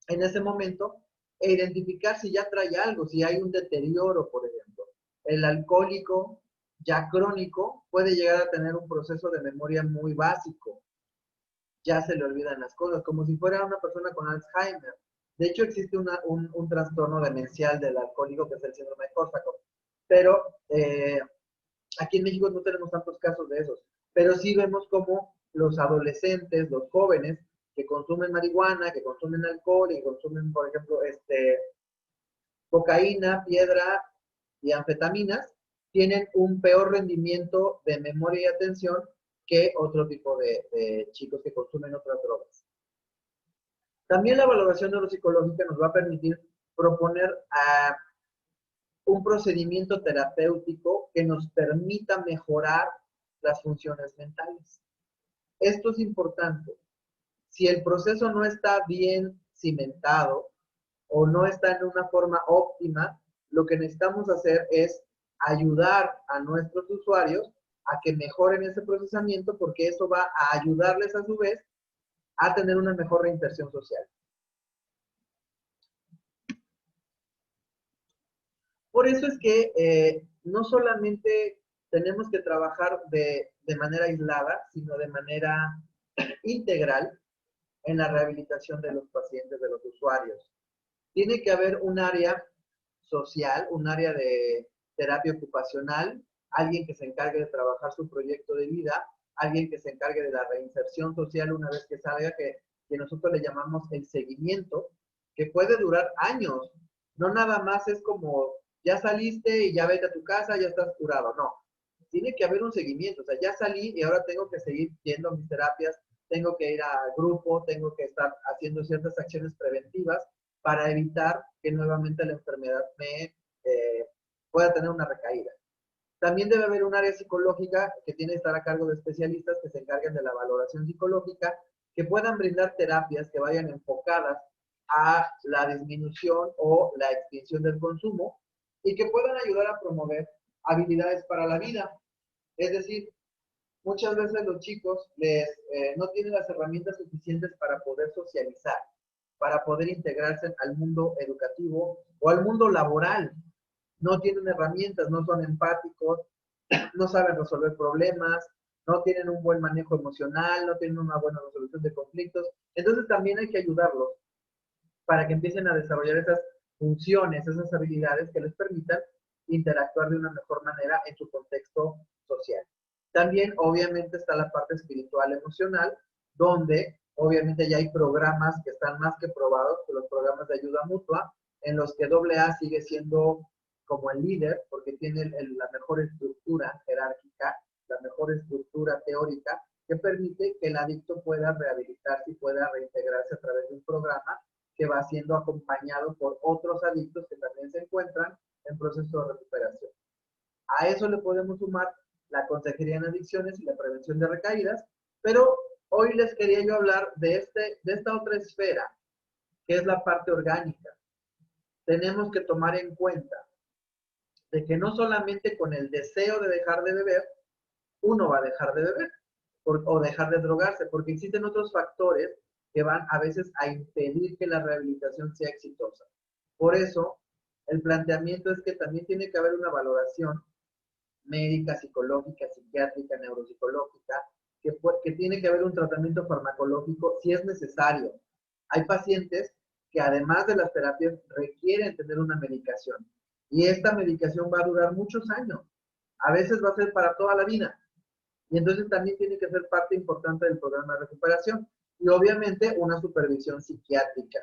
en ese momento e identificar si ya trae algo, si hay un deterioro, por ejemplo. El alcohólico ya crónico puede llegar a tener un proceso de memoria muy básico. Ya se le olvidan las cosas, como si fuera una persona con Alzheimer. De hecho, existe un trastorno demencial del alcohólico que es el síndrome de Korsakoff. Pero aquí en México no tenemos tantos casos de esos. Pero sí vemos como los adolescentes, los jóvenes, que consumen marihuana, que consumen alcohol y consumen, por ejemplo, cocaína, piedra y anfetaminas, tienen un peor rendimiento de memoria y atención que otro tipo de chicos que consumen otras drogas. También la valoración neuropsicológica nos va a permitir proponer un procedimiento terapéutico que nos permita mejorar las funciones mentales. Esto es importante. Si el proceso no está bien cimentado o no está en una forma óptima, lo que necesitamos hacer es ayudar a nuestros usuarios a que mejoren ese procesamiento, porque eso va a ayudarles a su vez a tener una mejor reinserción social. Por eso es que no solamente tenemos que trabajar de manera aislada, sino de manera integral en la rehabilitación de los pacientes, de los usuarios. Tiene que haber un área social, un área de terapia ocupacional, alguien que se encargue de trabajar su proyecto de vida, alguien que se encargue de la reinserción social una vez que salga, que nosotros le llamamos el seguimiento, que puede durar años. No nada más es como, ya saliste y ya vete a tu casa, ya estás curado. No, tiene que haber un seguimiento. O sea, ya salí y ahora tengo que seguir yendo a mis terapias, tengo que ir a grupo, tengo que estar haciendo ciertas acciones preventivas para evitar que nuevamente la enfermedad me pueda tener una recaída. También debe haber un área psicológica que tiene que estar a cargo de especialistas que se encarguen de la valoración psicológica, que puedan brindar terapias que vayan enfocadas a la disminución o la extinción del consumo y que puedan ayudar a promover habilidades para la vida. Es decir, muchas veces los chicos no tienen las herramientas suficientes para poder socializar, para poder integrarse al mundo educativo o al mundo laboral. No tienen herramientas, no son empáticos, no saben resolver problemas, no tienen un buen manejo emocional, no tienen una buena resolución de conflictos. Entonces también hay que ayudarlos para que empiecen a desarrollar esas funciones, esas habilidades que les permitan interactuar de una mejor manera en su contexto social. También, obviamente, está la parte espiritual, emocional, donde obviamente ya hay programas que están más que probados, que los programas de ayuda mutua, en los que AA sigue siendo como el líder, porque tiene la mejor estructura jerárquica, la mejor estructura teórica, que permite que el adicto pueda rehabilitarse y pueda reintegrarse a través de un programa que va siendo acompañado por otros adictos que también se encuentran en proceso de recuperación. A eso le podemos sumar la consejería en adicciones y la prevención de recaídas, pero hoy les quería yo hablar de esta otra esfera, que es la parte orgánica. Tenemos que tomar en cuenta de que no solamente con el deseo de dejar de beber, uno va a dejar de beber o dejar de drogarse, porque existen otros factores que van a veces a impedir que la rehabilitación sea exitosa. Por eso, el planteamiento es que también tiene que haber una valoración médica, psicológica, psiquiátrica, neuropsicológica, que tiene que haber un tratamiento farmacológico si es necesario. Hay pacientes que además de las terapias requieren tener una medicación y esta medicación va a durar muchos años. A veces va a ser para toda la vida. Y entonces también tiene que ser parte importante del programa de recuperación. Y obviamente una supervisión psiquiátrica.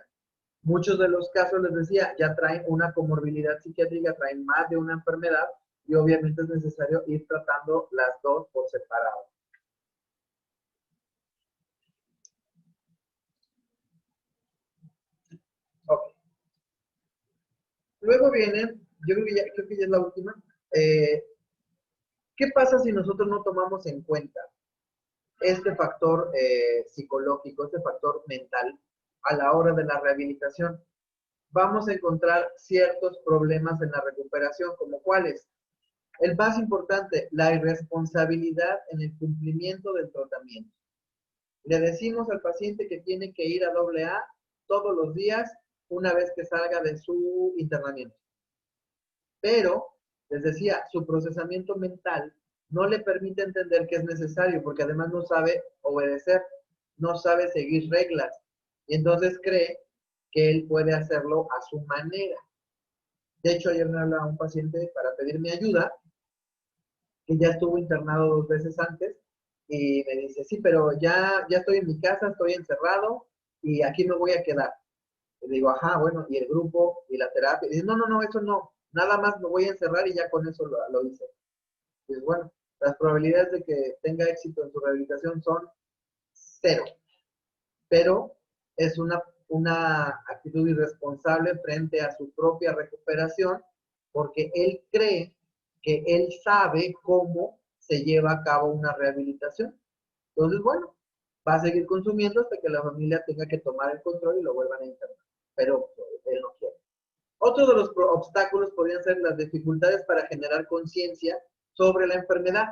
Muchos de los casos, les decía, ya traen una comorbilidad psiquiátrica, traen más de una enfermedad y obviamente es necesario ir tratando las dos por separado. Ok. Luego viene, yo creo que ya es la última. ¿Qué pasa si nosotros no tomamos en cuenta este factor psicológico, este factor mental a la hora de la rehabilitación? Vamos a encontrar ciertos problemas en la recuperación, como cuáles. El más importante, la irresponsabilidad en el cumplimiento del tratamiento. Le decimos al paciente que tiene que ir a AA todos los días una vez que salga de su internamiento. Pero, les decía, su procesamiento mental no le permite entender que es necesario, porque además no sabe obedecer, no sabe seguir reglas, y entonces cree que él puede hacerlo a su manera. De hecho, ayer me hablaba un paciente para pedirme ayuda, que ya estuvo internado 2 veces antes, y me dice, sí, pero ya estoy en mi casa, estoy encerrado, y aquí me voy a quedar. Le digo, ajá, bueno, y el grupo, y la terapia. Y dice, no, eso no, nada más me voy a encerrar y ya con eso lo hice. Y dice, bueno, las probabilidades de que tenga éxito en su rehabilitación son 0. Pero es una actitud irresponsable frente a su propia recuperación, porque él cree que él sabe cómo se lleva a cabo una rehabilitación. Entonces, bueno, va a seguir consumiendo hasta que la familia tenga que tomar el control y lo vuelvan a internar. Pero él no quiere. Otro de los obstáculos podrían ser las dificultades para generar conciencia sobre la enfermedad.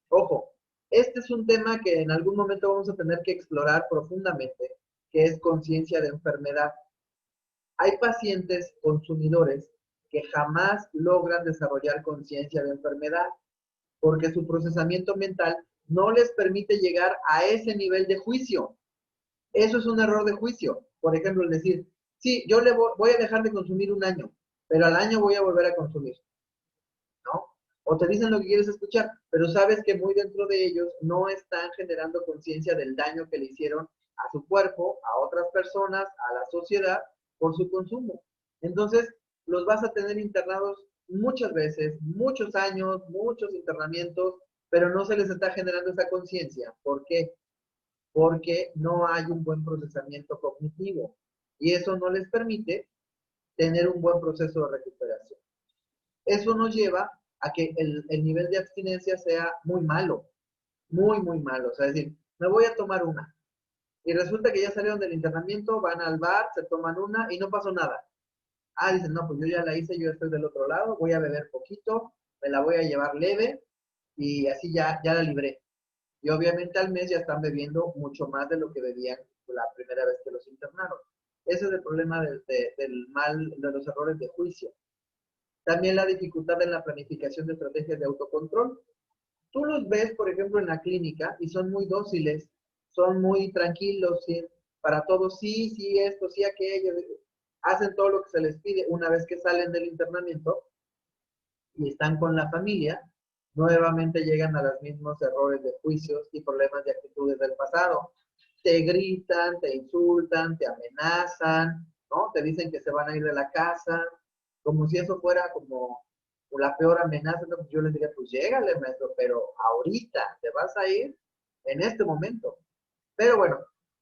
Ojo, este es un tema que en algún momento vamos a tener que explorar profundamente, que es conciencia de enfermedad. Hay pacientes consumidores que jamás logran desarrollar conciencia de enfermedad, porque su procesamiento mental no les permite llegar a ese nivel de juicio. Eso es un error de juicio. Por ejemplo, el decir, sí, yo voy a dejar de consumir un año, pero al año voy a volver a consumir, ¿no? O te dicen lo que quieres escuchar, pero sabes que muy dentro de ellos no están generando conciencia del daño que le hicieron a su cuerpo, a otras personas, a la sociedad, por su consumo. Entonces, los vas a tener internados muchas veces, muchos años, muchos internamientos, pero no se les está generando esa conciencia. ¿Por qué? Porque no hay un buen procesamiento cognitivo y eso no les permite tener un buen proceso de recuperación. Eso nos lleva a que el nivel de abstinencia sea muy malo, muy malo. O sea, es decir, me voy a tomar una y resulta que ya salieron del internamiento, van al bar, se toman una y no pasó nada. Ah, dicen, no, pues yo ya la hice, yo ya estoy del otro lado, voy a beber poquito, me la voy a llevar leve y así ya la libré. Y obviamente al mes ya están bebiendo mucho más de lo que bebían la primera vez que los internaron. Ese es el problema del mal, de los errores de juicio. También la dificultad en la planificación de estrategias de autocontrol. Tú los ves, por ejemplo, en la clínica y son muy dóciles, son muy tranquilos, ¿sí? Para todo, sí, sí, esto, sí, aquello. Hacen todo lo que se les pide. Una vez que salen del internamiento y están con la familia, nuevamente llegan a los mismos errores de juicios y problemas de actitudes del pasado. Te gritan, te insultan, te amenazan, ¿no? Te dicen que se van a ir de la casa, como si eso fuera como la peor amenaza. ¿No? Yo les diría, pues llégale, maestro, pero ahorita te vas a ir en este momento. Pero bueno,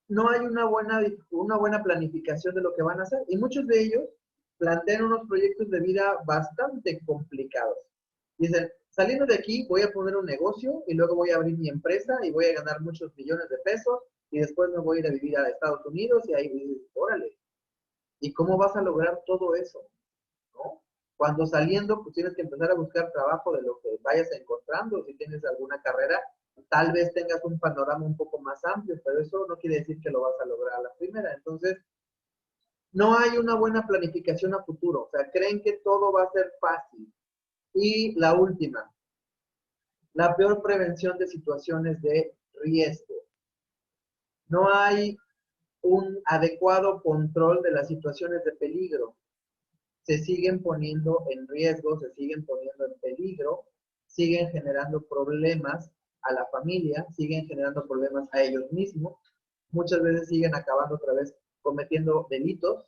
no hay una buena planificación de lo que van a hacer. Y muchos de ellos plantean unos proyectos de vida bastante complicados. Dicen, saliendo de aquí voy a poner un negocio y luego voy a abrir mi empresa y voy a ganar muchos millones de pesos y después me voy a ir a vivir a Estados Unidos y ahí dices, órale, ¿y cómo vas a lograr todo eso? ¿No? Cuando saliendo, pues tienes que empezar a buscar trabajo de lo que vayas encontrando. Si tienes alguna carrera, tal vez tengas un panorama un poco más amplio, pero eso no quiere decir que lo vas a lograr a la primera. Entonces, no hay una buena planificación a futuro. O sea, creen que todo va a ser fácil. Y la última, la peor prevención de situaciones de riesgo. No hay un adecuado control de las situaciones de peligro. Se siguen poniendo en riesgo, se siguen poniendo en peligro, siguen generando problemas a la familia, siguen generando problemas a ellos mismos, muchas veces siguen acabando otra vez cometiendo delitos,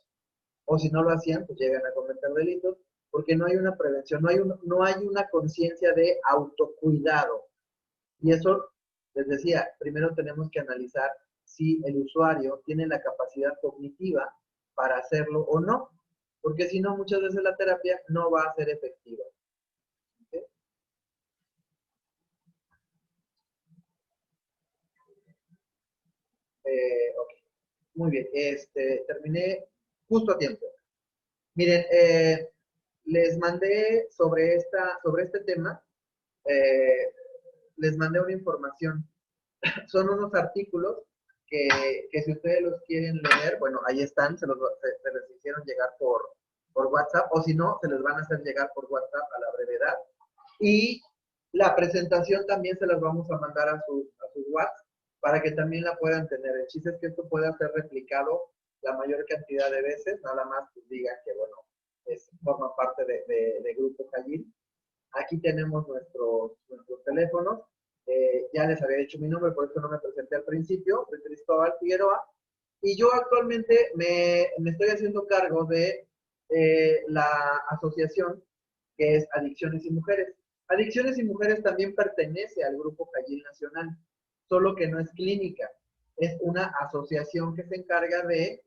o si no lo hacían, pues llegan a cometer delitos, porque no hay una prevención, no hay una conciencia de autocuidado. Y eso, les decía, primero tenemos que analizar si el usuario tiene la capacidad cognitiva para hacerlo o no, porque si no, muchas veces la terapia no va a ser efectiva. ¿Okay? Ok, muy bien, terminé justo a tiempo. Miren, les mandé sobre este tema, eh, les mandé una información. Son unos artículos que si ustedes los quieren leer, bueno, ahí están, se les hicieron llegar por WhatsApp, o si no, se les van a hacer llegar por WhatsApp a la brevedad. Y la presentación también se las vamos a mandar a sus WhatsApp para que también la puedan tener. El chiste es que esto pueda ser replicado la mayor cantidad de veces, nada más pues digan que, bueno, forma parte de Grupo Cayil. Aquí tenemos nuestros teléfonos. Ya les había dicho mi nombre, por eso no me presenté al principio. Soy Cristóbal Figueroa. Y yo actualmente me estoy haciendo cargo de la asociación que es Adicciones y Mujeres. Adicciones y Mujeres también pertenece al Grupo Cayil Nacional, solo que no es clínica. Es una asociación que se encarga de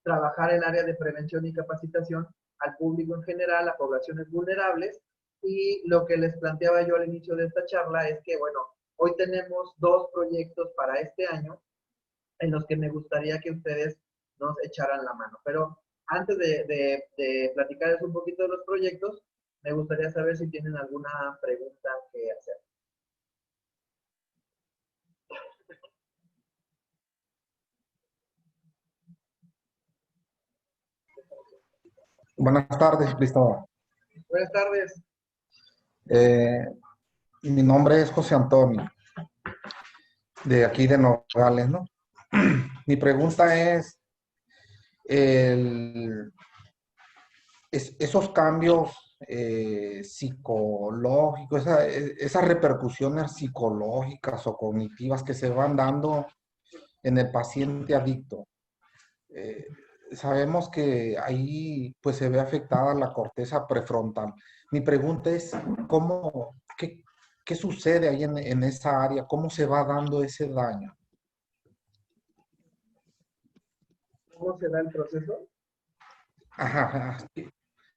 trabajar el área de prevención y capacitación al público en general, a poblaciones vulnerables. Y lo que les planteaba yo al inicio de esta charla es que, bueno, hoy tenemos 2 proyectos para este año en los que me gustaría que ustedes nos echaran la mano. Pero antes de platicarles un poquito de los proyectos, me gustaría saber si tienen alguna pregunta que hacer.
Buenas tardes, Cristóbal.
Buenas tardes.
Eh, Mi nombre es José Antonio, de aquí de Nogales, ¿no? Mi pregunta es, el- esos cambios psicológicos, esas repercusiones psicológicas o cognitivas que se van dando en el paciente adicto. eh, Sabemos que ahí pues se ve afectada la corteza prefrontal. Mi pregunta es, ¿qué sucede ahí en esa área? ¿Cómo se va dando ese daño?
¿Cómo se da el proceso?
Ajá, ajá, sí,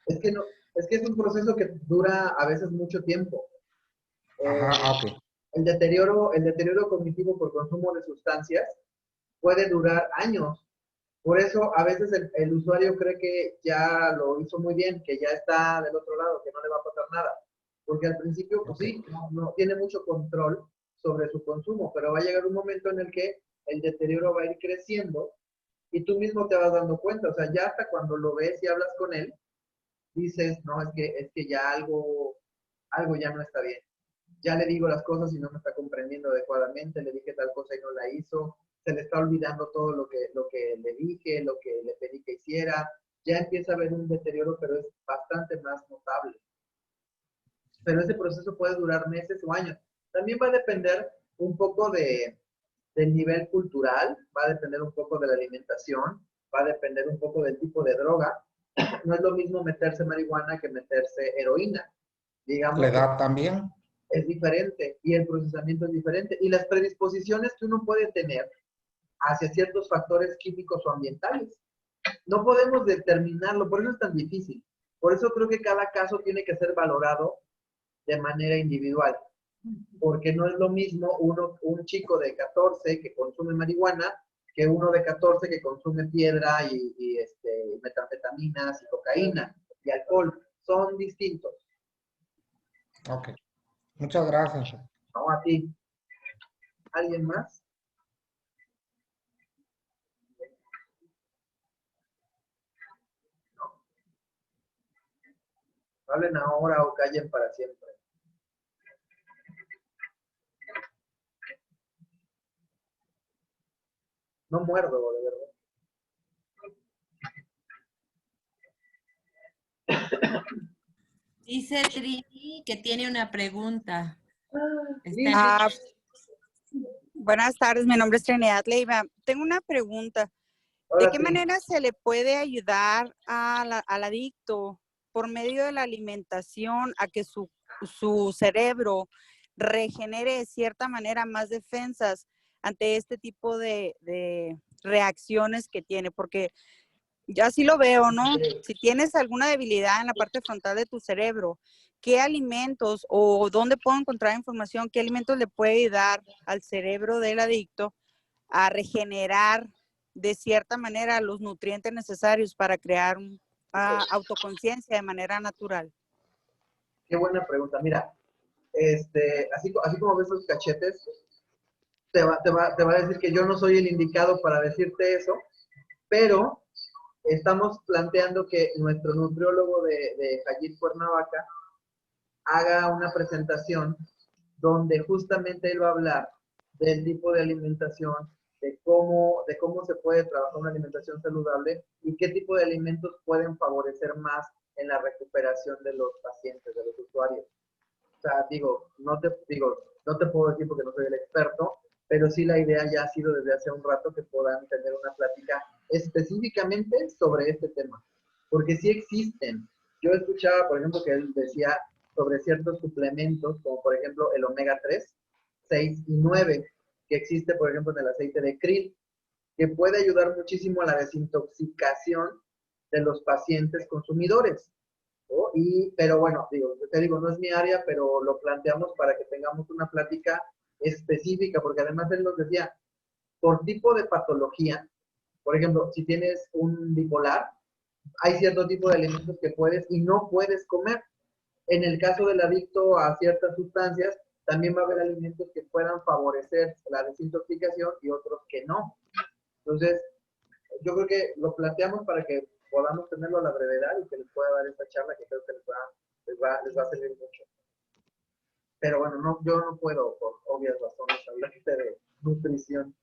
Es que no, es que es un proceso que dura a veces mucho tiempo.
ajá,
Eh,
ok.
el deterioro cognitivo por consumo de sustancias puede durar años. Por eso a veces el usuario cree que ya lo hizo muy bien, que ya está del otro lado, que no le va a pasar nada. Porque al principio, pues
Ok.
sí, no tiene mucho control sobre su consumo, pero va a llegar un momento en el que el deterioro va a ir creciendo y tú mismo te vas dando cuenta. O sea, ya hasta cuando lo ves y hablas con él, dices, no, es que ya algo ya no está bien. Ya le digo las cosas y no me está comprendiendo adecuadamente, le dije tal cosa y no la hizo, se le está olvidando todo lo que le dije, lo que le pedí que hiciera, ya empieza a haber un deterioro, pero es bastante más notable. Pero ese proceso puede durar meses o años. También va a depender un poco del nivel cultural, va a depender un poco de la alimentación, va a depender un poco del tipo de droga. No es lo mismo meterse marihuana que meterse heroína.
¿La
Digamos que
edad también?
es diferente y el procesamiento es diferente. Y las predisposiciones que uno puede tener hacia ciertos factores químicos o ambientales. No podemos determinarlo, por eso es tan difícil. Por eso creo que cada caso tiene que ser valorado de manera individual, porque no es lo mismo un chico de 14 que consume marihuana que uno de 14 que consume piedra y metanfetaminas y cocaína y alcohol. Son distintos.
Ok. Muchas gracias.
No a ti. ¿Alguien más? Hablen ahora o callen para siempre. No muerdo, de verdad.
Dice Trini que tiene una pregunta. Está
Liz,
en-
Ah, buenas tardes, mi nombre es Trinidad Leiva. Tengo una pregunta. ¿De
ahora
qué
sí.
manera se le puede ayudar al adicto por medio de la alimentación a que su cerebro regenere de cierta manera más defensas ante este tipo de reacciones que tiene? Porque yo así lo veo, ¿no? Si tienes alguna debilidad en la parte frontal de tu cerebro, ¿qué alimentos o dónde puedo encontrar información? ¿Qué alimentos le puede dar al cerebro del adicto a regenerar de cierta manera los nutrientes necesarios para crear autoconciencia de manera natural?
Qué buena pregunta. Mira, así como ves los cachetes, te va a decir que yo no soy el indicado para decirte eso, pero estamos planteando que nuestro nutriólogo de Jayit Cuernavaca haga una presentación donde justamente él va a hablar del tipo de alimentación, de cómo se puede trabajar una alimentación saludable y qué tipo de alimentos pueden favorecer más en la recuperación de los pacientes, de los usuarios. O sea, no te puedo decir porque no soy el experto, pero sí la idea ya ha sido desde hace un rato que puedan tener una plática específicamente sobre este tema. Porque sí existen. Yo escuchaba, por ejemplo, que él decía sobre ciertos suplementos, como por ejemplo el omega 3, 6 y 9, que existe, por ejemplo, en el aceite de krill, que puede ayudar muchísimo a la desintoxicación de los pacientes consumidores. ¿No? Pero bueno, te digo, no es mi área, pero lo planteamos para que tengamos una plática específica, porque además él nos decía, por tipo de patología, por ejemplo, si tienes un bipolar, hay cierto tipo de alimentos que puedes y no puedes comer. En el caso del adicto a ciertas sustancias, también va a haber alimentos que puedan favorecer la desintoxicación y otros que no. Entonces, yo creo que lo planteamos para que podamos tenerlo a la brevedad y que les pueda dar esta charla que creo que les va a servir mucho. Pero bueno, no, yo no puedo, por obvias razones, hablarte de nutrición.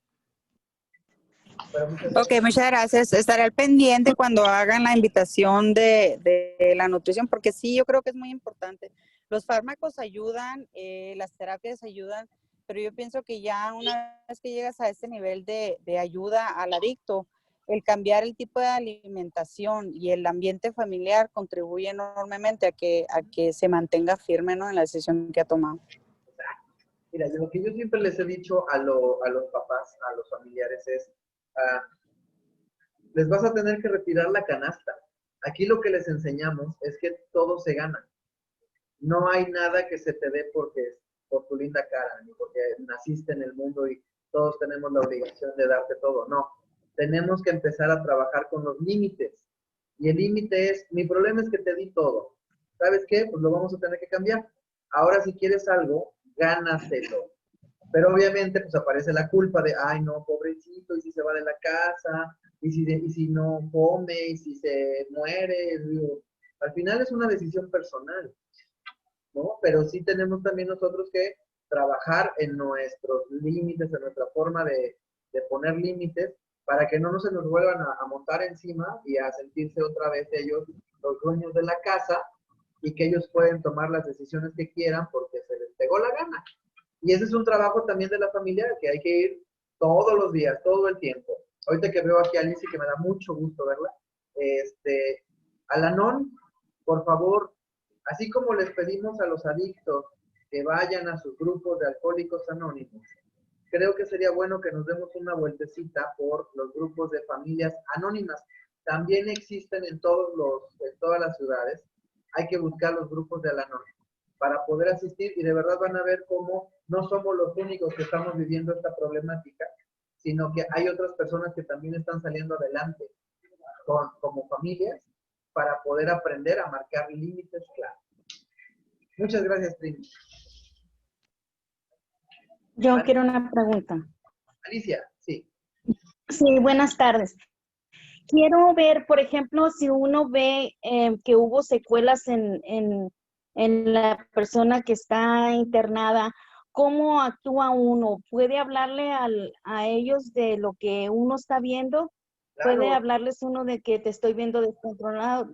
Pero muchas gracias.
Ok, muchas gracias. Estaré al pendiente cuando hagan la invitación de la nutrición, porque sí, yo creo que es muy importante. Los fármacos ayudan, las terapias ayudan, pero yo pienso que ya una vez que llegas a este nivel de ayuda al adicto, el cambiar el tipo de alimentación y el ambiente familiar contribuye enormemente a que se mantenga firme, ¿no?, en la decisión que ha tomado.
Mira, lo que yo siempre les he dicho a los papás, a los familiares es, les vas a tener que retirar la canasta. Aquí lo que les enseñamos es que todo se gana. No hay nada que se te dé por tu linda cara, ni porque naciste en el mundo y todos tenemos la obligación de darte todo. No, tenemos que empezar a trabajar con los límites. Y el límite es, mi problema es que te di todo. ¿Sabes qué? Pues lo vamos a tener que cambiar. Ahora si quieres algo, gánaselo. Pero obviamente pues aparece la culpa de, ay no, pobrecito, y si se va de la casa, y si no come, y si se muere. Digo, al final es una decisión personal, ¿no? Pero sí tenemos también nosotros que trabajar en nuestros límites, en nuestra forma de poner límites, para que no se nos vuelvan a montar encima y a sentirse otra vez ellos los dueños de la casa y que ellos pueden tomar las decisiones que quieran porque se les pegó la gana. Y ese es un trabajo también de la familia que hay que ir todos los días, todo el tiempo. Ahorita que veo aquí a Alicia, que me da mucho gusto verla, Alanón, por favor, así como les pedimos a los adictos que vayan a sus grupos de alcohólicos anónimos, creo que sería bueno que nos demos una vueltecita por los grupos de familias anónimas. También existen en todas las ciudades. Hay que buscar los grupos de Alanón para poder asistir y de verdad van a ver cómo no somos los únicos que estamos viviendo esta problemática, sino que hay otras personas que también están saliendo adelante como familias para poder aprender a marcar límites claros. Muchas gracias, Trini.
Yo quiero una pregunta.
Alicia, sí.
Sí, buenas tardes. Quiero ver, por ejemplo, si uno ve que hubo secuelas en la persona que está internada, ¿cómo actúa uno? ¿Puede hablarle a ellos de lo que uno está viendo?
Claro.
¿Puede hablarles uno de que te estoy viendo descontrolado?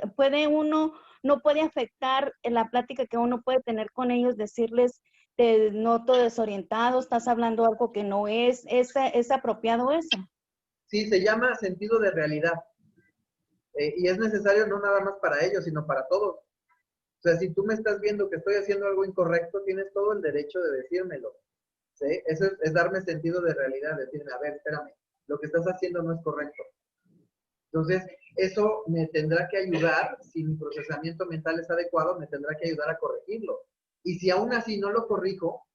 ¿No puede afectar en la plática que uno puede tener con ellos, decirles, te noto desorientado, estás hablando algo que no es apropiado eso?
Sí, se llama sentido de realidad. Y es necesario no nada más para ellos, sino para todos. O sea, si tú me estás viendo que estoy haciendo algo incorrecto, tienes todo el derecho de decírmelo. ¿Sí? Eso es darme sentido de realidad, decirme, a ver, espérame, lo que estás haciendo no es correcto. Entonces, eso me tendrá que ayudar, si mi procesamiento mental es adecuado, me tendrá que ayudar a corregirlo. Y si aún así no lo corrijo,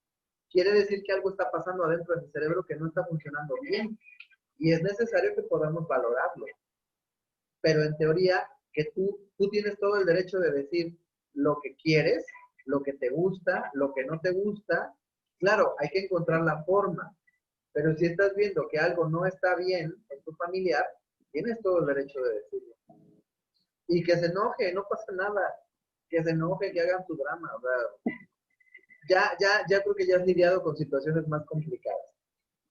quiere decir que algo está pasando adentro de mi cerebro que no está funcionando bien. Y es necesario que podamos valorarlo. Pero en teoría, que tú tienes todo el derecho de decir lo que quieres, lo que te gusta, lo que no te gusta. Claro, hay que encontrar la forma. Pero si estás viendo que algo no está bien en tu familiar, tienes todo el derecho de decirlo. Y que se enoje, no pasa nada. Que se enoje, que hagan su drama. O sea, ya creo que ya has lidiado con situaciones más complicadas.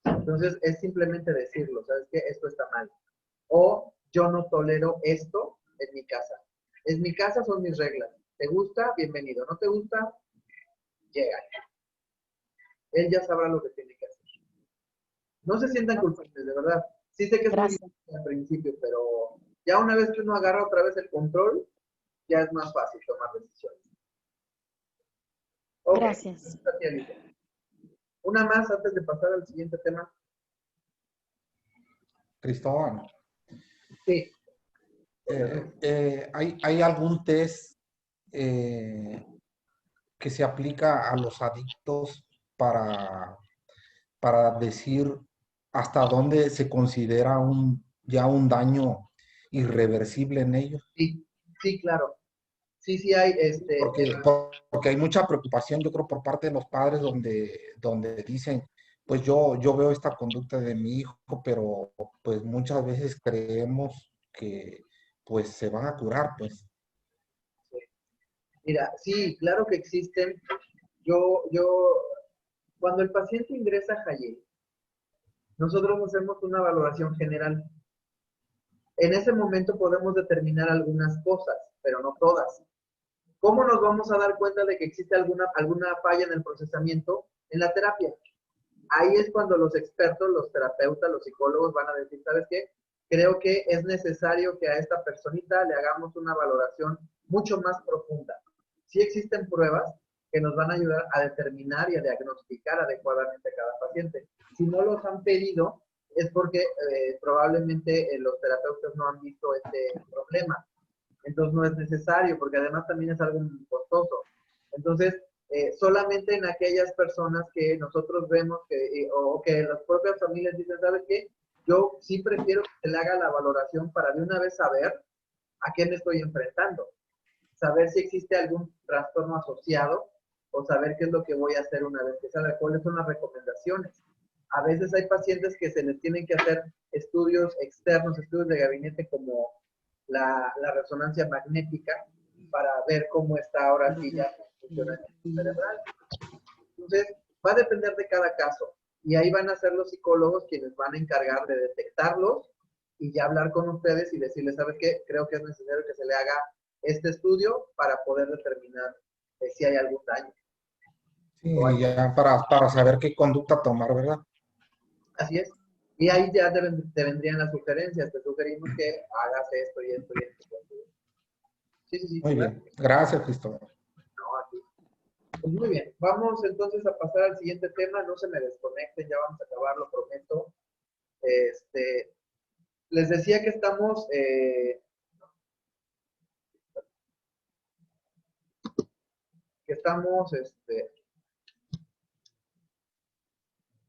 Entonces, es simplemente decirlo, ¿sabes qué? Esto está mal. O yo no tolero esto en mi casa. En mi casa son mis reglas. ¿Te gusta? Bienvenido. ¿No te gusta? Llega. Él ya sabrá lo que tiene que hacer. No se sientan culpables, de verdad. Sí sé que es muy difícil al principio, pero ya una vez que uno agarra otra vez el control, ya es más fácil tomar decisiones. Okay.
Gracias.
Una más antes de pasar al siguiente tema.
Cristóbal.
Sí.
¿Hay algún test que se aplica a los adictos para decir hasta dónde se considera ya un daño irreversible en ellos?
Sí, claro. Sí hay
porque hay mucha preocupación, yo creo, por parte de los padres donde dicen, pues yo veo esta conducta de mi hijo, pero pues muchas veces creemos que pues se van a curar, pues.
Mira, sí, claro que existen. Cuando el paciente ingresa a Hayel, nosotros hacemos una valoración general. En ese momento podemos determinar algunas cosas, pero no todas. ¿Cómo nos vamos a dar cuenta de que existe alguna falla en el procesamiento? En la terapia. Ahí es cuando los expertos, los terapeutas, los psicólogos van a decir, ¿sabes qué? Creo que es necesario que a esta personita le hagamos una valoración mucho más profunda. Sí existen pruebas que nos van a ayudar a determinar y a diagnosticar adecuadamente a cada paciente. Si no los han pedido, es porque probablemente los terapeutas no han visto este problema. Entonces no es necesario, porque además también es algo muy costoso. Entonces, solamente en aquellas personas que nosotros vemos o que las propias familias dicen, ¿sabes qué? Yo sí prefiero que se le haga la valoración para de una vez saber a qué me estoy enfrentando. Saber si existe algún trastorno asociado o saber qué es lo que voy a hacer una vez que salga, cuáles son las recomendaciones. A veces hay pacientes que se les tienen que hacer estudios externos, estudios de gabinete como la resonancia magnética para ver cómo está ahora sí ya el funcionamiento cerebral. Entonces, va a depender de cada caso. Y ahí van a ser los psicólogos quienes van a encargar de detectarlos y ya hablar con ustedes y decirles, ¿sabes qué? Creo que es necesario que se le haga este estudio para poder determinar si hay algún daño.
Sí, ya para saber qué conducta tomar, ¿verdad?
Así es. Y ahí ya te vendrían las sugerencias. Te sugerimos que hagas esto y esto y esto. Sí, sí, sí.
Muy bien. Gracias, Cristóbal.
No, aquí. Pues muy bien. Vamos entonces a pasar al siguiente tema. No se me desconecten, ya vamos a acabar, lo prometo. Les decía que estamos...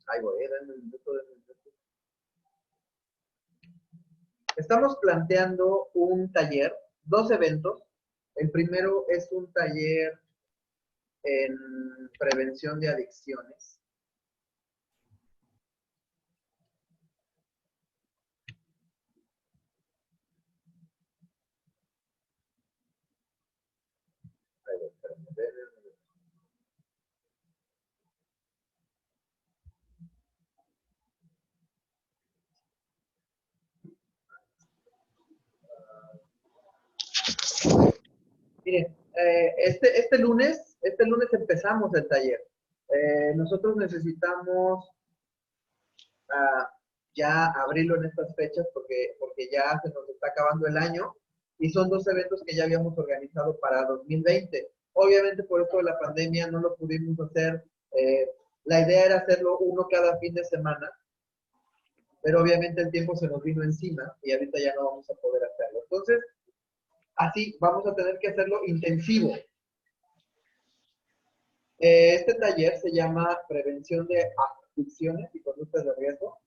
ahí voy, estamos planteando un taller, 2 eventos. El primero es un taller en prevención de adicciones. Ahí voy, espérame. Miren, este lunes empezamos el taller. Nosotros necesitamos ya abrirlo en estas fechas porque ya se nos está acabando el año y son 2 eventos que ya habíamos organizado para 2020. Obviamente por esto de la pandemia no lo pudimos hacer. La idea era hacerlo uno cada fin de semana, pero obviamente el tiempo se nos vino encima y ahorita ya no vamos a poder hacerlo. Entonces, así vamos a tener que hacerlo intensivo. Este taller se llama Prevención de Adicciones y Conductas de Riesgo.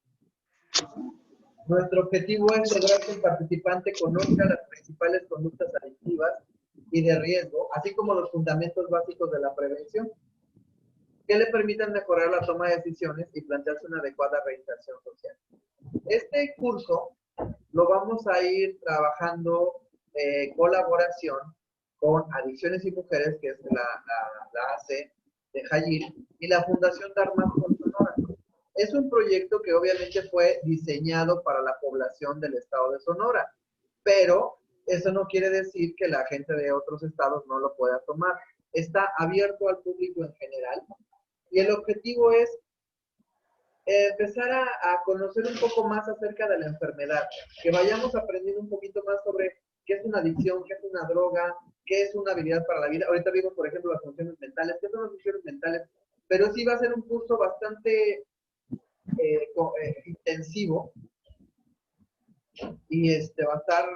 Nuestro objetivo es lograr que el participante conozca las principales conductas adictivas y de riesgo, así como los fundamentos básicos de la prevención, que le permitan mejorar la toma de decisiones y plantearse una adecuada reinserción social. Este curso lo vamos a ir trabajando en colaboración con Adicciones y Mujeres, que es la AC de Hayil, y la Fundación Dharma por Sonora. Es un proyecto que obviamente fue diseñado para la población del estado de Sonora, pero eso no quiere decir que la gente de otros estados no lo pueda tomar. Está abierto al público en general y el objetivo es empezar a conocer un poco más acerca de la enfermedad, que vayamos aprendiendo un poquito más sobre qué es una adicción, qué es una droga, qué es una habilidad para la vida. Ahorita vimos, por ejemplo, las funciones mentales, qué son las funciones mentales, pero sí va a ser un curso bastante intensivo y va a estar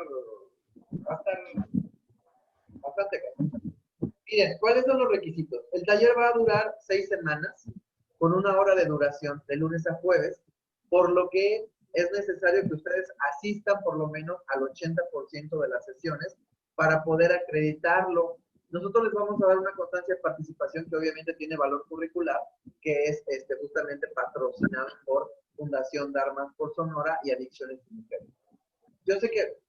bastante caro. Miren, ¿cuáles son los requisitos? El taller va a durar 6 semanas con 1 hora de duración de lunes a jueves, por lo que es necesario que ustedes asistan por lo menos al 80% de las sesiones para poder acreditarlo. Nosotros les vamos a dar una constancia de participación que obviamente tiene valor curricular, que es justamente patrocinada por Fundación Dharma por Sonora y Adicciones y Mujeres. Yo sé que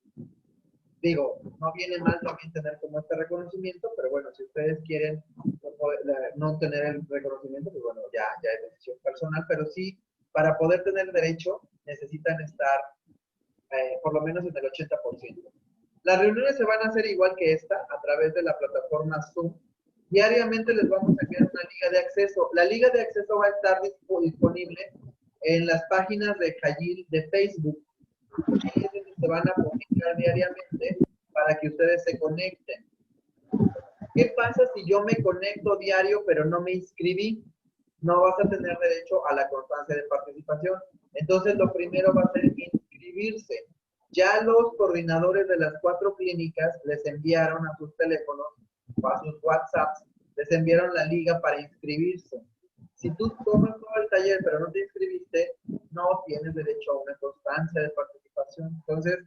Digo, no viene mal también tener como este reconocimiento, pero bueno, si ustedes quieren no tener el reconocimiento, pues bueno, ya es decisión personal, pero sí, para poder tener derecho, necesitan estar por lo menos en el 80%. Las reuniones se van a hacer igual que esta, a través de la plataforma Zoom. Diariamente les vamos a enviar una liga de acceso. La liga de acceso va a estar disponible en las páginas de Cayil de Facebook. Ahí es donde se van a publicar diariamente para que ustedes se conecten. ¿Qué pasa si yo me conecto diario pero no me inscribí? No vas a tener derecho a la constancia de participación. Entonces, lo primero va a ser inscribirse. Ya los coordinadores de las 4 clínicas les enviaron a sus teléfonos o a sus WhatsApps, les enviaron la liga para inscribirse. Si tú tomas todo el taller pero no te inscribiste, no tienes derecho a una constancia de participación. Entonces,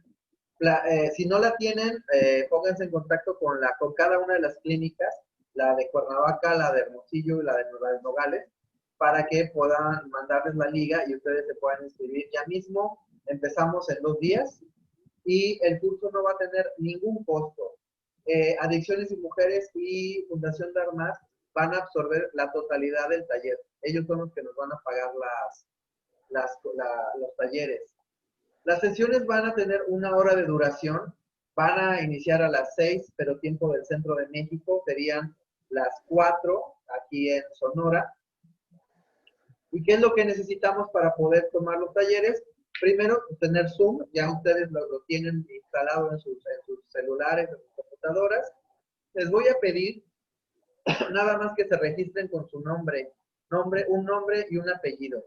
si no la tienen, pónganse en contacto con cada una de las clínicas, la de Cuernavaca, la de Hermosillo y la de Nogales, para que puedan mandarles la liga y ustedes se puedan inscribir. Ya mismo empezamos en 2 días y el curso no va a tener ningún costo. Adicciones y Mujeres y Fundación Dar Más van a absorber la totalidad del taller. Ellos son los que nos van a pagar los talleres. Las sesiones van a tener 1 hora de duración. Van a iniciar a las 6, pero tiempo del centro de México serían las 4 aquí en Sonora. ¿Y qué es lo que necesitamos para poder tomar los talleres? Primero, tener Zoom. Ya ustedes lo tienen instalado en sus celulares, en sus computadoras. Les voy a pedir nada más que se registren con su nombre, un nombre y un apellido.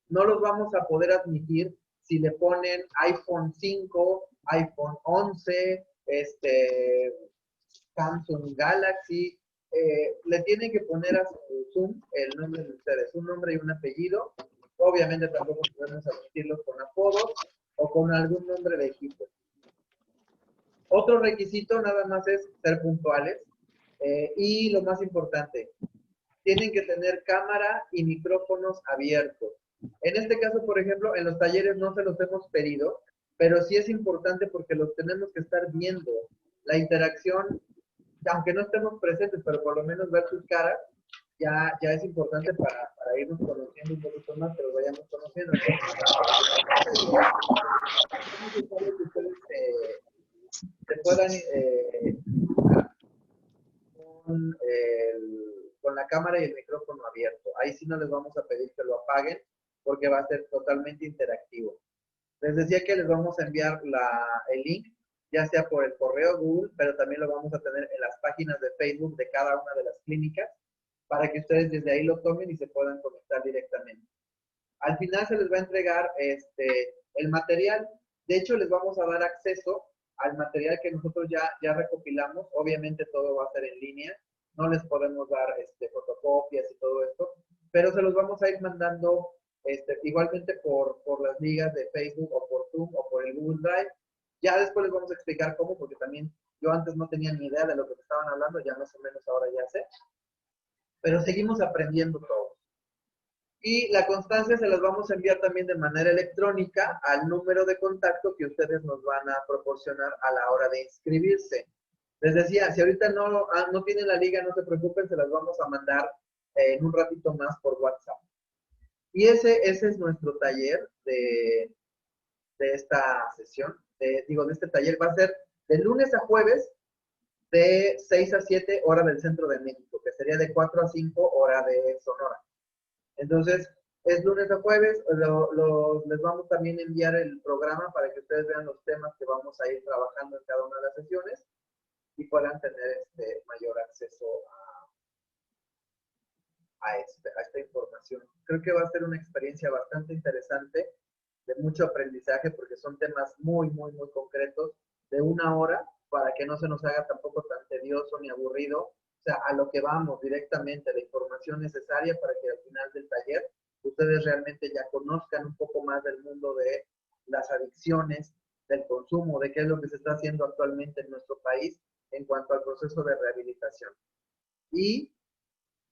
No los vamos a poder admitir si le ponen iPhone 5, iPhone 11, Samsung Galaxy. Le tienen que poner a su Zoom el nombre de ustedes, un nombre y un apellido. Obviamente tampoco podemos admitirlos con apodos o con algún nombre de equipo. Otro requisito nada más es ser puntuales. Y lo más importante, tienen que tener cámara y micrófonos abiertos. En este caso, por ejemplo, en los talleres no se los hemos pedido, pero sí es importante porque los tenemos que estar viendo. La interacción, aunque no estemos presentes, pero por lo menos ver sus caras, ya es importante para irnos conociendo un poquito más, que los vayamos conociendo. Es necesario que ustedes se puedan con la cámara y el micrófono abierto. Ahí sí no les vamos a pedir que lo apaguen porque va a ser totalmente interactivo. Les decía que les vamos a enviar el link, ya sea por el correo Google, pero también lo vamos a tener en las páginas de Facebook de cada una de las clínicas para que ustedes desde ahí lo tomen y se puedan conectar directamente. Al final se les va a entregar el material. De hecho, les vamos a dar acceso al material que nosotros ya recopilamos. Obviamente todo va a ser en línea. No les podemos dar fotocopias y todo esto, pero se los vamos a ir mandando igualmente por las ligas de Facebook o por Zoom o por el Google Drive. Ya después les vamos a explicar cómo, porque también yo antes no tenía ni idea de lo que estaban hablando, ya más o menos ahora ya sé. Pero seguimos aprendiendo todos. Y la constancia se las vamos a enviar también de manera electrónica al número de contacto que ustedes nos van a proporcionar a la hora de inscribirse. Les decía, si ahorita no tienen la liga, no se preocupen, se las vamos a mandar en un ratito más por WhatsApp. Y ese es nuestro taller de esta sesión, de este taller. Va a ser de lunes a jueves, de 6 a 7 hora del centro de México, que sería de 4 a 5 hora de Sonora. Entonces, es lunes a jueves, les vamos también a enviar el programa para que ustedes vean los temas que vamos a ir trabajando en cada una de las sesiones y puedan tener mayor acceso a esta información. Creo que va a ser una experiencia bastante interesante, de mucho aprendizaje, porque son temas muy, muy, muy concretos, de 1 hora, para que no se nos haga tampoco tan tedioso ni aburrido. O sea, a lo que vamos directamente, la información necesaria para que al final del taller ustedes realmente ya conozcan un poco más del mundo de las adicciones, del consumo, de qué es lo que se está haciendo actualmente en nuestro país en cuanto al proceso de rehabilitación. Y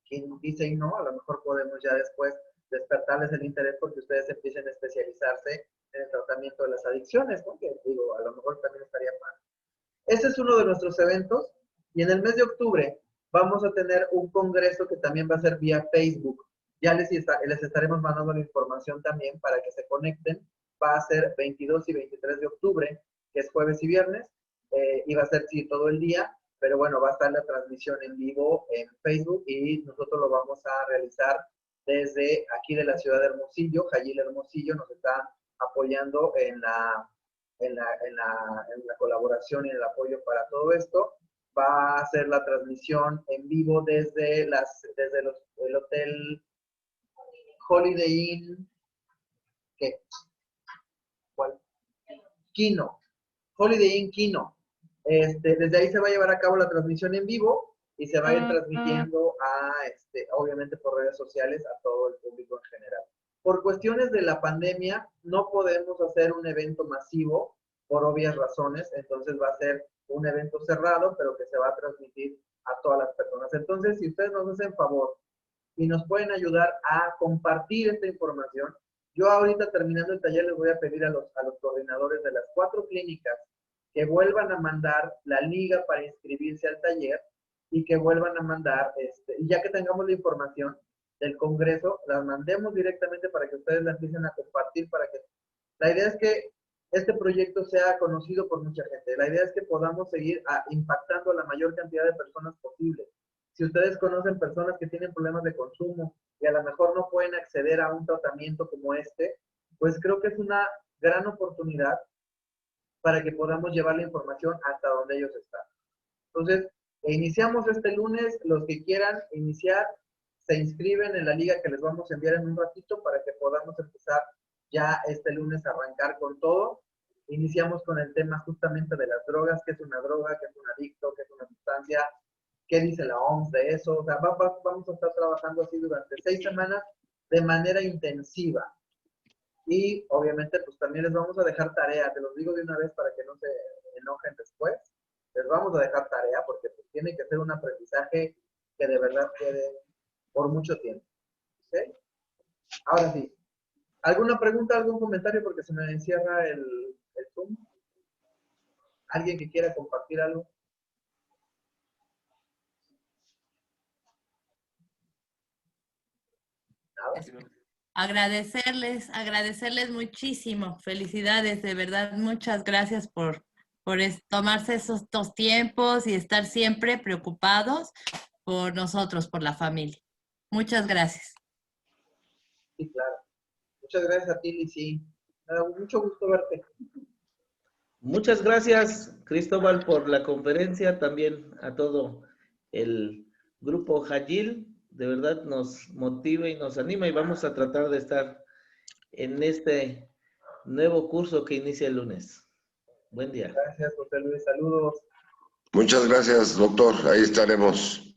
quien dice y no, a lo mejor podemos ya después despertarles el interés porque ustedes empiecen a especializarse en el tratamiento de las adicciones, ¿no? Que digo, a lo mejor también estaría mal. Ese es uno de nuestros eventos. Y en el mes de octubre vamos a tener un congreso que también va a ser vía Facebook. Ya les estaremos mandando la información también para que se conecten. Va a ser 22 y 23 de octubre, que es jueves y viernes. Y va a ser, sí, todo el día. Pero bueno, va a estar la transmisión en vivo en Facebook y nosotros lo vamos a realizar desde aquí de la ciudad de Hermosillo. Jayil Hermosillo nos está apoyando en la colaboración y en el apoyo para todo esto. Va a hacer la transmisión en vivo desde el hotel Holiday Inn, ¿qué? ¿Cuál? Kino. Holiday Inn Kino. Desde ahí se va a llevar a cabo la transmisión en vivo y se va a ir transmitiendo obviamente por redes sociales a todo el público en general. Por cuestiones de la pandemia, no podemos hacer un evento masivo por obvias razones, entonces va a ser un evento cerrado, pero que se va a transmitir a todas las personas. Entonces, si ustedes nos hacen favor y nos pueden ayudar a compartir esta información, yo ahorita terminando el taller les voy a pedir a los coordinadores de las 4 clínicas que vuelvan a mandar la liga para inscribirse al taller y que vuelvan a mandar, y ya que tengamos la información del congreso, la mandemos directamente para que ustedes la empiecen a compartir, la idea es que este proyecto sea conocido por mucha gente. La idea es que podamos seguir impactando a la mayor cantidad de personas posible. Si ustedes conocen personas que tienen problemas de consumo y a lo mejor no pueden acceder a un tratamiento como pues creo que es una gran oportunidad para que podamos llevar la información hasta donde ellos están. Entonces, iniciamos este lunes. Los que quieran iniciar, se inscriben en la liga que les vamos a enviar en un ratito para que podamos empezar ya este lunes a arrancar con todo. Iniciamos con el tema justamente de las drogas, qué es una droga, qué es un adicto, qué es una sustancia, qué dice la OMS de eso. O sea, vamos a estar trabajando así durante 6 semanas de manera intensiva. Y obviamente pues también les vamos a dejar tarea, te los digo de una vez para que no se enojen después. Les vamos a dejar tarea porque pues, tiene que ser un aprendizaje que de verdad quede por mucho tiempo. ¿Okay? Ahora sí, ¿alguna pregunta, algún comentario? Porque se me encierra el Zoom. ¿Alguien que quiera compartir algo? ¿Nada?
Agradecerles muchísimo. Felicidades, de verdad, muchas gracias por tomarse estos tiempos y estar siempre preocupados por nosotros, por la familia. Muchas gracias.
Sí, claro. Muchas gracias a ti, Lizzy. Me da mucho gusto verte.
Muchas gracias, Cristóbal, por la conferencia, también a todo el grupo Jayil. De verdad nos motiva y nos anima y vamos a tratar de estar en este nuevo curso que inicia el lunes. Buen día.
Gracias, José Luis. Saludos.
Muchas gracias, doctor. Ahí estaremos.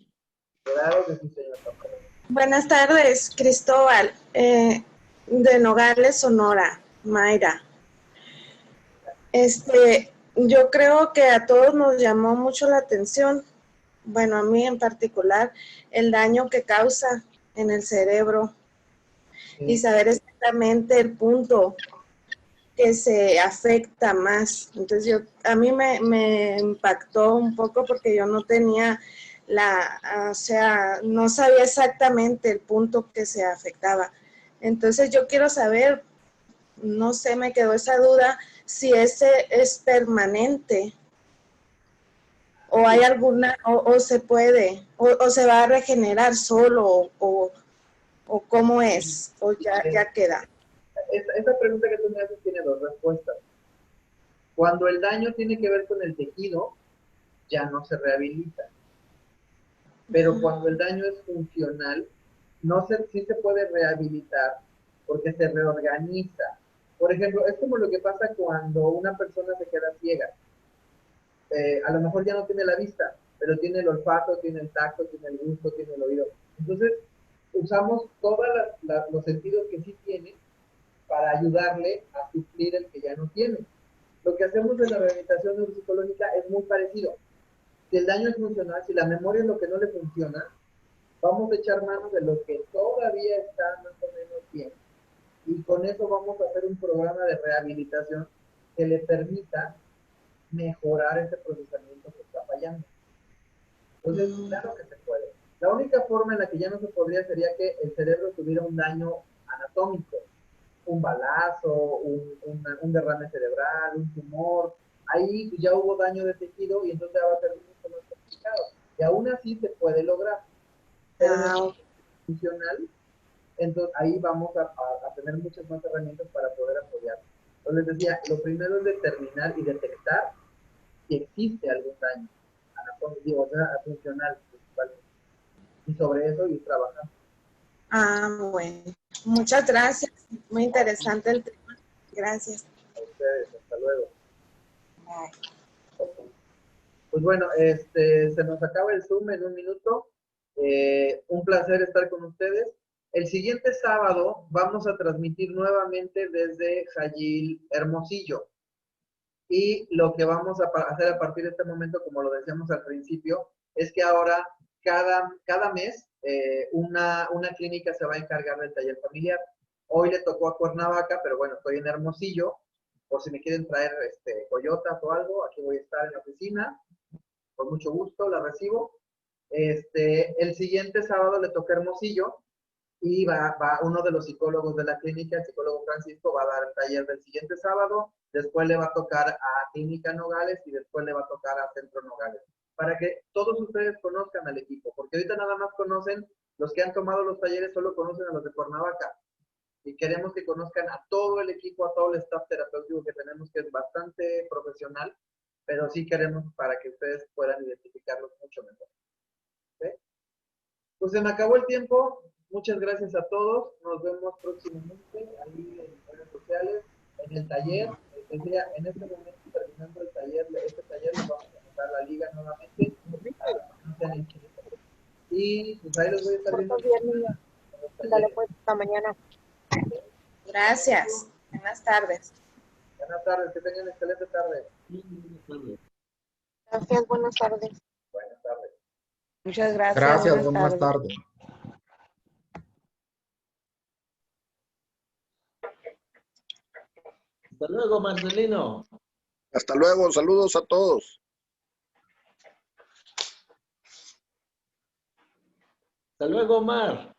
Claro que sí, señor.
Buenas tardes, Cristóbal, de Nogales, Sonora, Mayra. Yo creo que a todos nos llamó mucho la atención, bueno, a mí en particular, el daño que causa en el cerebro y saber exactamente el punto que se afecta más. Entonces, a mí me impactó un poco porque yo no tenía no sabía exactamente el punto que se afectaba. Entonces, yo quiero saber, no sé, me quedó esa duda, si ese es permanente o hay alguna, o se puede, o se va a regenerar solo, o cómo es, o ya queda.
Esa pregunta que tú me haces tiene 2 respuestas. Cuando el daño tiene que ver con el tejido, ya no se rehabilita. Pero cuando el daño es funcional, sí se puede rehabilitar porque se reorganiza. Por ejemplo, es como lo que pasa cuando una persona se queda ciega. A lo mejor ya no tiene la vista, pero tiene el olfato, tiene el tacto, tiene el gusto, tiene el oído. Entonces, usamos todos los sentidos que sí tiene para ayudarle a suplir el que ya no tiene. Lo que hacemos en la rehabilitación neuropsicológica es muy parecido. Si el daño es funcional, si la memoria es lo que no le funciona, vamos a echar mano de lo que todavía está más o menos bien. Y con eso vamos a hacer un programa de rehabilitación que le permita mejorar ese procesamiento que está fallando. Entonces, claro que se puede. La única forma en la que ya no se podría sería que el cerebro tuviera un daño anatómico, un balazo, un derrame cerebral, un tumor. Ahí ya hubo daño de tejido y entonces ya va a ser mucho más complicado. Y aún así se puede lograr. Pero en el funcional, entonces ahí vamos a tener muchas más herramientas para poder apoyar. Entonces decía, lo primero es determinar y detectar si existe algún daño anatómico, o sea, funcional principalmente. Y sobre eso ir trabajando.
Bueno. Muchas gracias. Muy interesante el tema. Gracias.
A ustedes, hasta luego.
Bye.
Pues bueno, se nos acaba el Zoom en un minuto. Un placer estar con ustedes. El siguiente sábado vamos a transmitir nuevamente desde Jayil Hermosillo. Y lo que vamos a hacer a partir de este momento, como lo decíamos al principio, es que ahora cada mes una clínica se va a encargar del taller familiar. Hoy le tocó a Cuernavaca, pero bueno, estoy en Hermosillo. Por si me quieren traer coyotas o algo, aquí voy a estar en la oficina. Con mucho gusto, la recibo. El siguiente sábado le toca Hermosillo y va uno de los psicólogos de la clínica, el psicólogo Francisco, va a dar el taller del siguiente sábado. Después le va a tocar a Clínica Nogales y después le va a tocar a Centro Nogales. Para que todos ustedes conozcan al equipo, porque ahorita nada más conocen, los que han tomado los talleres solo conocen a los de Cuernavaca. Y queremos que conozcan a todo el equipo, a todo el staff terapéutico que tenemos, que es bastante profesional, pero sí queremos para que ustedes puedan identificarlos mucho mejor. ¿Sí? Pues se me acabó el tiempo. Muchas gracias a todos. Nos vemos próximamente ahí en redes sociales, en el taller. En este momento, terminando el taller, este taller, nos vamos a montar la liga nuevamente. Y pues ahí los voy a estar viendo.
Dale pues, hasta mañana.
Gracias. Buenas tardes.
Buenas tardes, que tengan excelente tarde.
Gracias, buenas tardes.
Buenas tardes.
Muchas gracias.
Gracias, buenas tardes.
Hasta luego, Marcelino.
Hasta luego, saludos a todos.
Hasta luego, Omar.